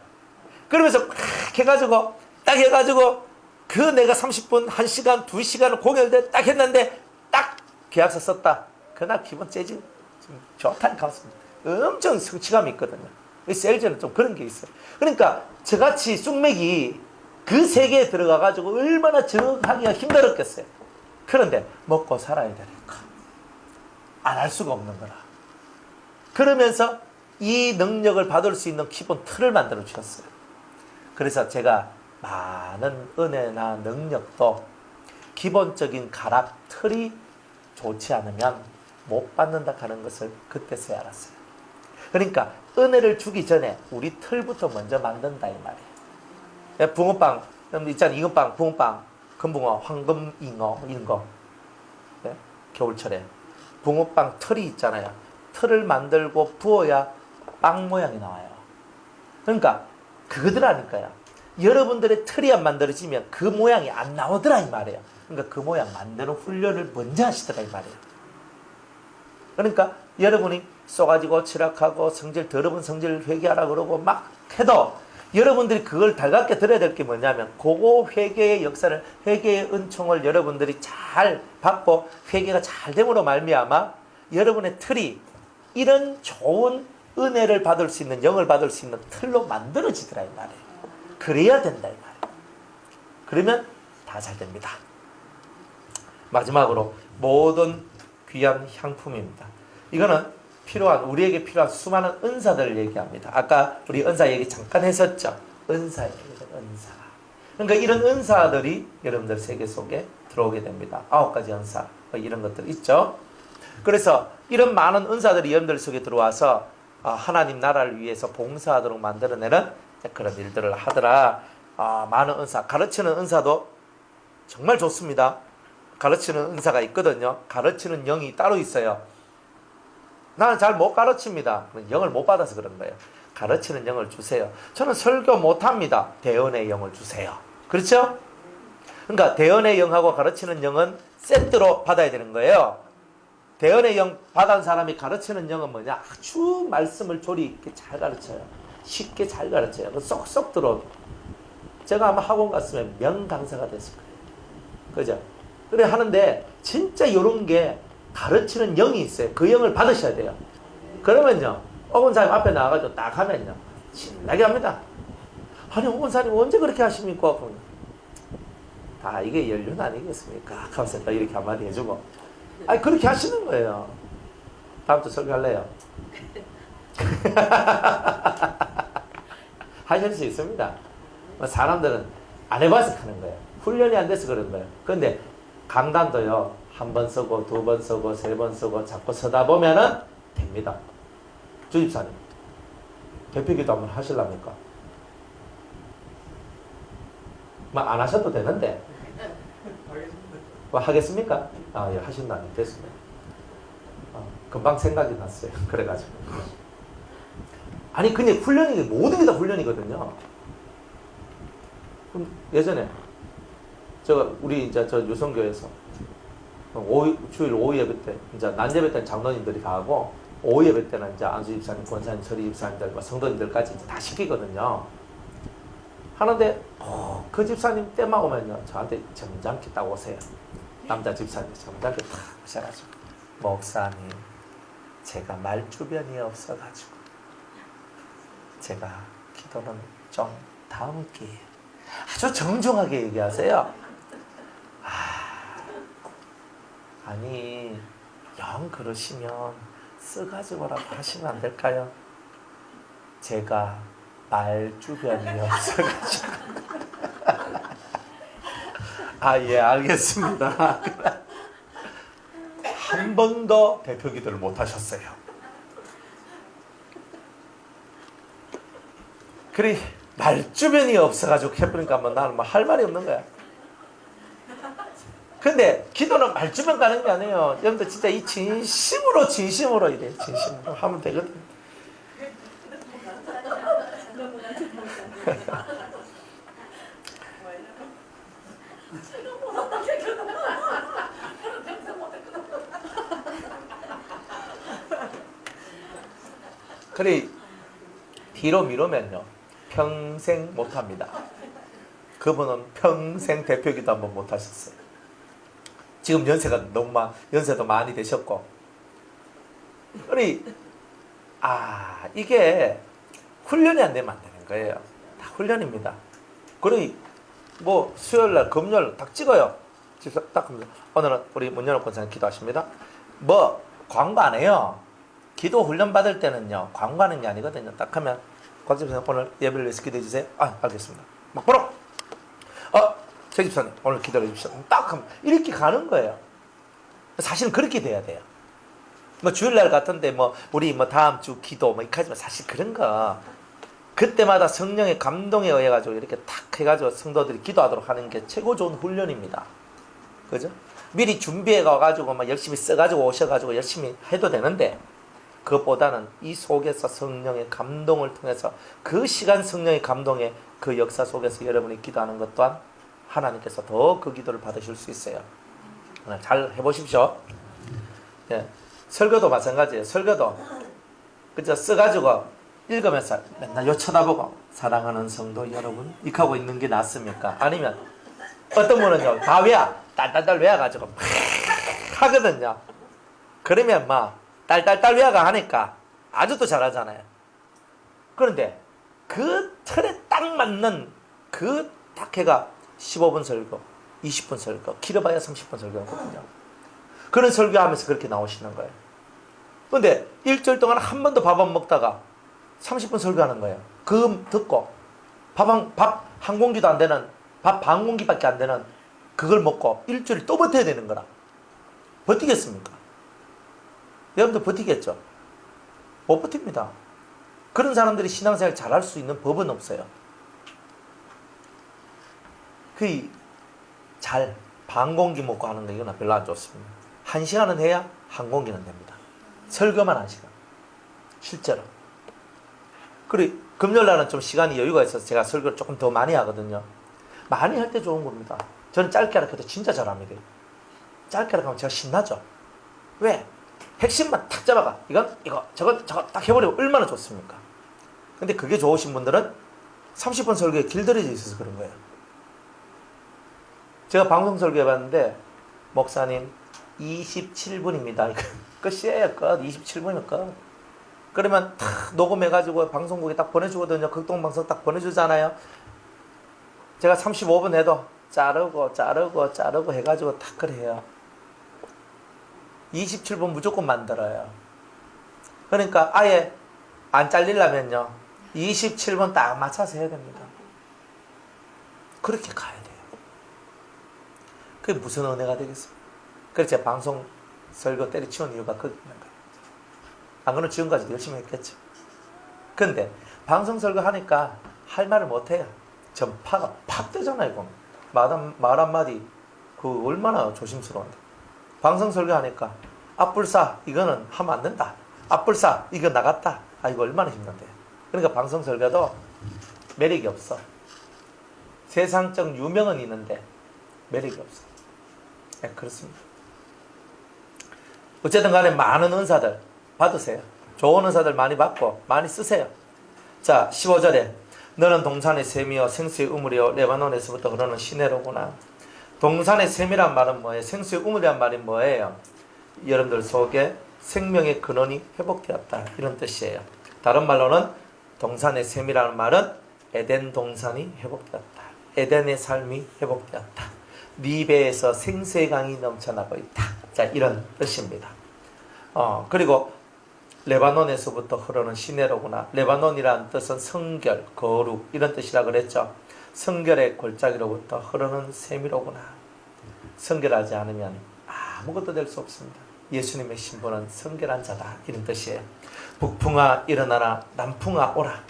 그러면서 해가지고 딱 해가지고 그 내가 30분, 1시간, 2시간을 공연을 딱 했는데 딱 계약서 썼다. 그날 기분 재지 좋다니까. 엄청 성취감이 있거든요. 세일즈는 좀 그런 게 있어요. 그러니까 저같이 쑥맥이 그 세계에 들어가가지고 얼마나 적응하기가 힘들었겠어요. 그런데 먹고 살아야 되니까 안 할 수가 없는 거라. 그러면서 이 능력을 받을 수 있는 기본 틀을 만들어 주셨어요. 그래서 제가 많은 은혜나 능력도 기본적인 가락 틀이 좋지 않으면 못 받는다 하는 것을 그때서야 알았어요. 그러니까 은혜를 주기 전에 우리 틀부터 먼저 만든다 이 말이에요. 붕어빵 있잖아요. 이건빵, 붕어빵, 금붕어, 황금잉어 이런 거. 네? 겨울철에 붕어빵 틀이 있잖아요. 틀을 만들고 부어야 빵 모양이 나와요. 그러니까 그거더라니까요. 여러분들의 틀이 안 만들어지면 그 모양이 안 나오더라 이 말이에요. 그러니까 그 모양 만드는 훈련을 먼저 하시더라 이 말이에요. 그러니까 여러분이 쏘가지고 칠학하고 성질 더러운 성질 회개하라 그러고 막 해도 여러분들이 그걸 달갑게 들어야 될 게 뭐냐면 그거 회개의 역사를, 회개의 은총을 여러분들이 잘 받고 회개가 잘 됨으로 말미암아 여러분의 틀이 이런 좋은 은혜를 받을 수 있는, 영을 받을 수 있는 틀로 만들어지더라 이 말이에요. 그래야 된다 이 말이에요. 그러면 다 잘 됩니다. 마지막으로 모든 귀한 향품입니다. 이거는 우리에게 필요한 수많은 은사들을 얘기합니다. 아까 우리 은사 얘기 잠깐 했었죠. 은사예요. 은사. 그러니까 이런 은사들이 여러분들 세계 속에 들어오게 됩니다. 9가지 은사 이런 것들 있죠. 그래서 이런 많은 은사들이 여러분들 속에 들어와서 하나님 나라를 위해서 봉사하도록 만들어내는 그런 일들을 하더라. 많은 은사, 가르치는 은사도 정말 좋습니다. 가르치는 은사가 있거든요. 가르치는 영이 따로 있어요. 나는 잘 못 가르칩니다. 영을 못 받아서 그런 거예요. 가르치는 영을 주세요. 저는 설교 못합니다. 대언의 영을 주세요. 그렇죠? 그러니까 대언의 영하고 가르치는 영은 세트로 받아야 되는 거예요. 대언의 영 받은 사람이 가르치는 영은 뭐냐? 아주 말씀을 조리 있게 잘 가르쳐요. 쉽게 잘 가르쳐요. 쏙쏙 들어오고. 제가 아마 학원 갔으면 명강사가 됐을 거예요. 그죠? 그래 하는데 진짜 이런 게 가르치는 영이 있어요. 그 영을 받으셔야 돼요. 그러면요, 오건사님 앞에 나와가지고 딱 하면요, 신나게 합니다. 아니, 오건사님 언제 그렇게 하십니까? 이게 연륜 아니겠습니까? 하면서 이렇게 한마디 해주고. 아니, 그렇게 하시는 거예요. 다음 주 설교할래요? 하실 수 있습니다. 사람들은 안 해봐서 하는 거예요. 훈련이 안 돼서 그런 거예요. 그런데 강단도요, 한 번 쓰고, 2번 쓰고, 3번 쓰고, 자꾸 쓰다 보면은 됩니다. 주집사님, 대표기도 한번 하실랍니까? 막 안 하셔도 되는데. 하겠습니까? 예, 하신다니, 됐습니다. 금방 생각이 났어요. 그래가지고. 아니, 그냥 훈련이, 모든 게 다 훈련이거든요. 예전에, 우리 이제 유성교에서 주일 오후 예배 때, 이제 낮 예배 때는 장로님들이 다 하고, 오후 예배 때는 이제 안수 집사님, 권사님, 서리 집사님들, 성도님들까지 이제 다 시키거든요. 하는데, 그 집사님 때만 오면요, 저한테 점잖게 딱 오세요. 남자 집사님 점잖게 딱 오셔가지고, 목사님, 제가 말주변이 없어가지고, 제가 기도는 좀 다음 기회에 아주 정중하게 얘기하세요. 아니, 영 그러시면 써가지고라도 하시면 안 될까요? 제가 말주변이 없어가지고. 예, 알겠습니다. 한 번도 대표 기도를 못 하셨어요. 그래, 말주변이 없어가지고 해보니까 나는 할 말이 없는 거야. 근데 기도는 말주변 가는 게 아니에요. 여러분들 진짜 이 진심으로 이래. 진심으로 하면 되거든. 그래, 뒤로 미루면요, 평생 못합니다. 그분은 평생 대표기도 한번 못하셨어요. 지금 연세가 연세도 많이 되셨고. 그래, 이게 훈련이 안 되면 안 되는 거예요. 다 훈련입니다. 그래, 수요일날, 금요일 딱 찍어요. 딱 합니다. 오늘은 우리 문연옥 권사님 기도하십니다. 광고 안 해요. 기도 훈련 받을 때는요, 광고하는 게 아니거든요. 딱 하면, 권사님 오늘 예배를 위해서 기도해 주세요. 알겠습니다. 바로, 제 집사님 오늘 기도해 주십시오. 딱 하면, 이렇게 가는 거예요. 사실은 그렇게 돼야 돼요. 주일날 같은데, 우리 다음 주 기도, 이렇게 하지만 사실 그런 거, 그때마다 성령의 감동에 의해가지고 이렇게 탁 해가지고 성도들이 기도하도록 하는 게 최고 좋은 훈련입니다. 그죠? 미리 준비해가지고 열심히 써가지고 오셔가지고 열심히 해도 되는데, 그것보다는 이 속에서 성령의 감동을 통해서 그 시간 성령의 감동의 그 역사 속에서 여러분이 기도하는 것 또한 하나님께서 더 그 기도를 받으실 수 있어요. 잘 해보십시오. 예. 설교도 마찬가지예요. 설교도 그저 써가지고 읽으면서 맨날 요 쳐다보고 사랑하는 성도 여러분 이렇게 하고 있는 게 낫습니까? 아니면 어떤 분은요 다 딸딸딸 외워가지고 막 하거든요. 그러면 딸딸딸 외워가 하니까 아주 또 잘하잖아요. 그런데 그 틀에 딱 맞는 그 딱 해가 15분 설교, 20분 설교, 길어봐야 30분 설교거든요. 그런 설교하면서 그렇게 나오시는 거예요. 그런데 일주일 동안 한 번도 밥 안 먹다가 30분 설교하는 거예요. 그거 듣고 밥 한 공기도 안 되는, 밥 반 공기밖에 안 되는 그걸 먹고 일주일 또 버텨야 되는 거라. 버티겠습니까? 여러분들 버티겠죠? 못 버팁니다. 그런 사람들이 신앙생활 잘할 수 있는 법은 없어요. 반 공기 먹고 하는 거 이건 별로 안 좋습니다. 1시간은 해야 한 공기는 됩니다. 설교만 1시간. 실제로. 그리고 금요일날은 좀 시간이 여유가 있어서 제가 설교를 조금 더 많이 하거든요. 많이 할 때 좋은 겁니다. 저는 짧게 하라 해도 진짜 잘합니다. 짧게 하라 하면 제가 신나죠. 왜? 핵심만 탁 잡아가. 이거, 저거 딱 해버리면 얼마나 좋습니까? 근데 그게 좋으신 분들은 30분 설교에 길들여져 있어서 그런 거예요. 제가 방송 설교 해봤는데, 목사님, 27분입니다. 끝이에요, 끝. 27분이면 끝. 그러면 탁 녹음해가지고 방송국에 딱 보내주거든요. 극동방송 딱 보내주잖아요. 제가 35분 해도 자르고 해가지고 딱 그래요. 27분 무조건 만들어요. 그러니까 아예 안 잘리려면요 27분 딱 맞춰서 해야 됩니다. 그렇게 가야 돼요. 그게 무슨 은혜가 되겠습니까? 그래서 제가 방송 설교 때려치운 이유가 거기 있는 거예요. 안 그러면 지금까지도 열심히 했겠죠. 근데 방송 설교 하니까 할 말을 못해요. 전파가 팍 뜨잖아요. 이거. 말 한마디 그 얼마나 조심스러운데. 방송 설교하니까 앞불사 이거는 하면 안 된다. 앞불사 이거 나갔다. 아 이거 얼마나 힘든데. 그러니까 방송 설교도 매력이 없어. 세상적 유명은 있는데 매력이 없어. 네, 그렇습니다. 어쨌든 간에 많은 은사들 받으세요. 좋은 은사들 많이 받고 많이 쓰세요. 자 15절에 너는 동산의 샘이요 생수의 우물이요 레바논에서부터 흐르는 시내로구나. 동산의 샘이란 말은 뭐예요? 생수의 우물이란 말이 뭐예요? 여러분들 속에 생명의 근원이 회복되었다 이런 뜻이에요. 다른 말로는 동산의 샘이라는 말은 에덴 동산이 회복되었다. 에덴의 삶이 회복되었다. 네 배에서 생수의 강이 넘쳐나고 있다. 자 이런 뜻입니다. 그리고 레바논에서부터 흐르는 시내로구나. 레바논이라는 뜻은 성결, 거룩 이런 뜻이라 그랬죠. 성결의 골짜기로부터 흐르는 샘이로구나. 성결하지 않으면 아무것도 될 수 없습니다. 예수님의 신분은 성결한 자다 이런 뜻이에요. 북풍아 일어나라 남풍아 오라.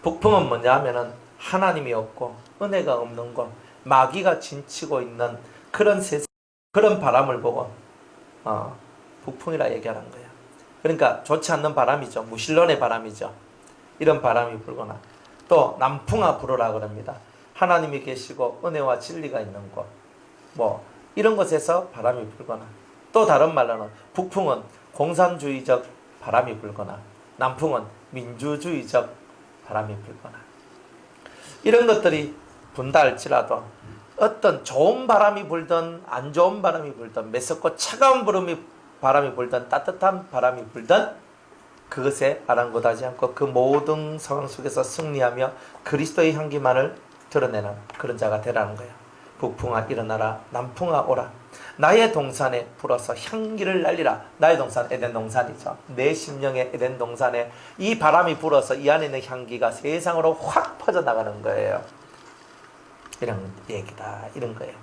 북풍은 뭐냐 하면은 하나님이 없고 은혜가 없는 것, 마귀가 진치고 있는 그런 세상, 그런 바람을 보고 북풍이라 얘기하는 거예요. 그러니까 좋지 않는 바람이죠. 무신론의 바람이죠. 이런 바람이 불거나 또 남풍아 불어라 그럽니다. 하나님이 계시고 은혜와 진리가 있는 곳, 뭐 이런 곳에서 바람이 불거나 또 다른 말로는 북풍은 공산주의적 바람이 불거나 남풍은 민주주의적 바람이 불거나 이런 것들이 분다 할지라도 어떤 좋은 바람이 불든 안 좋은 바람이 불든 매섭고 차가운 바람이 불든 따뜻한 바람이 불든 그것에 아랑곳하지 않고 그 모든 상황 속에서 승리하며 그리스도의 향기만을 드러내는 그런 자가 되라는 거예요. 북풍아 일어나라 남풍아 오라. 나의 동산에 불어서 향기를 날리라. 나의 동산 에덴 동산이죠. 내 심령의 에덴 동산에 이 바람이 불어서 이 안에 있는 향기가 세상으로 확 퍼져나가는 거예요. 이런 얘기다 이런 거예요.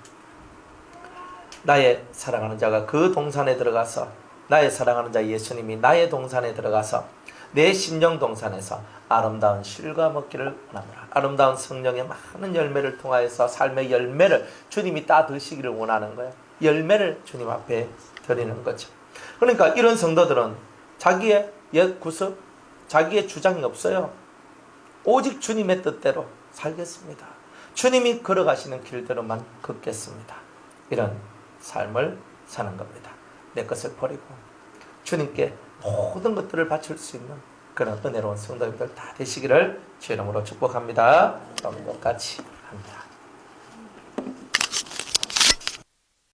나의 사랑하는 자가 그 동산에 들어가서 나의 사랑하는 자 예수님이 나의 동산에 들어가서 내 심령 동산에서 아름다운 실과 먹기를 원합니다. 아름다운 성령의 많은 열매를 통하여서 삶의 열매를 주님이 따 드시기를 원하는 거예요. 열매를 주님 앞에 드리는 거죠. 그러니까 이런 성도들은 자기의 옛 구습, 자기의 주장이 없어요. 오직 주님의 뜻대로 살겠습니다. 주님이 걸어가시는 길대로만 걷겠습니다. 이런 삶을 사는 겁니다. 내 것을 버리고 주님께 모든 것들을 바칠 수 있는 그런 은혜로운 성도님들 다 되시기를 주의 이름으로 축복합니다. 여러분도 같이 합니다.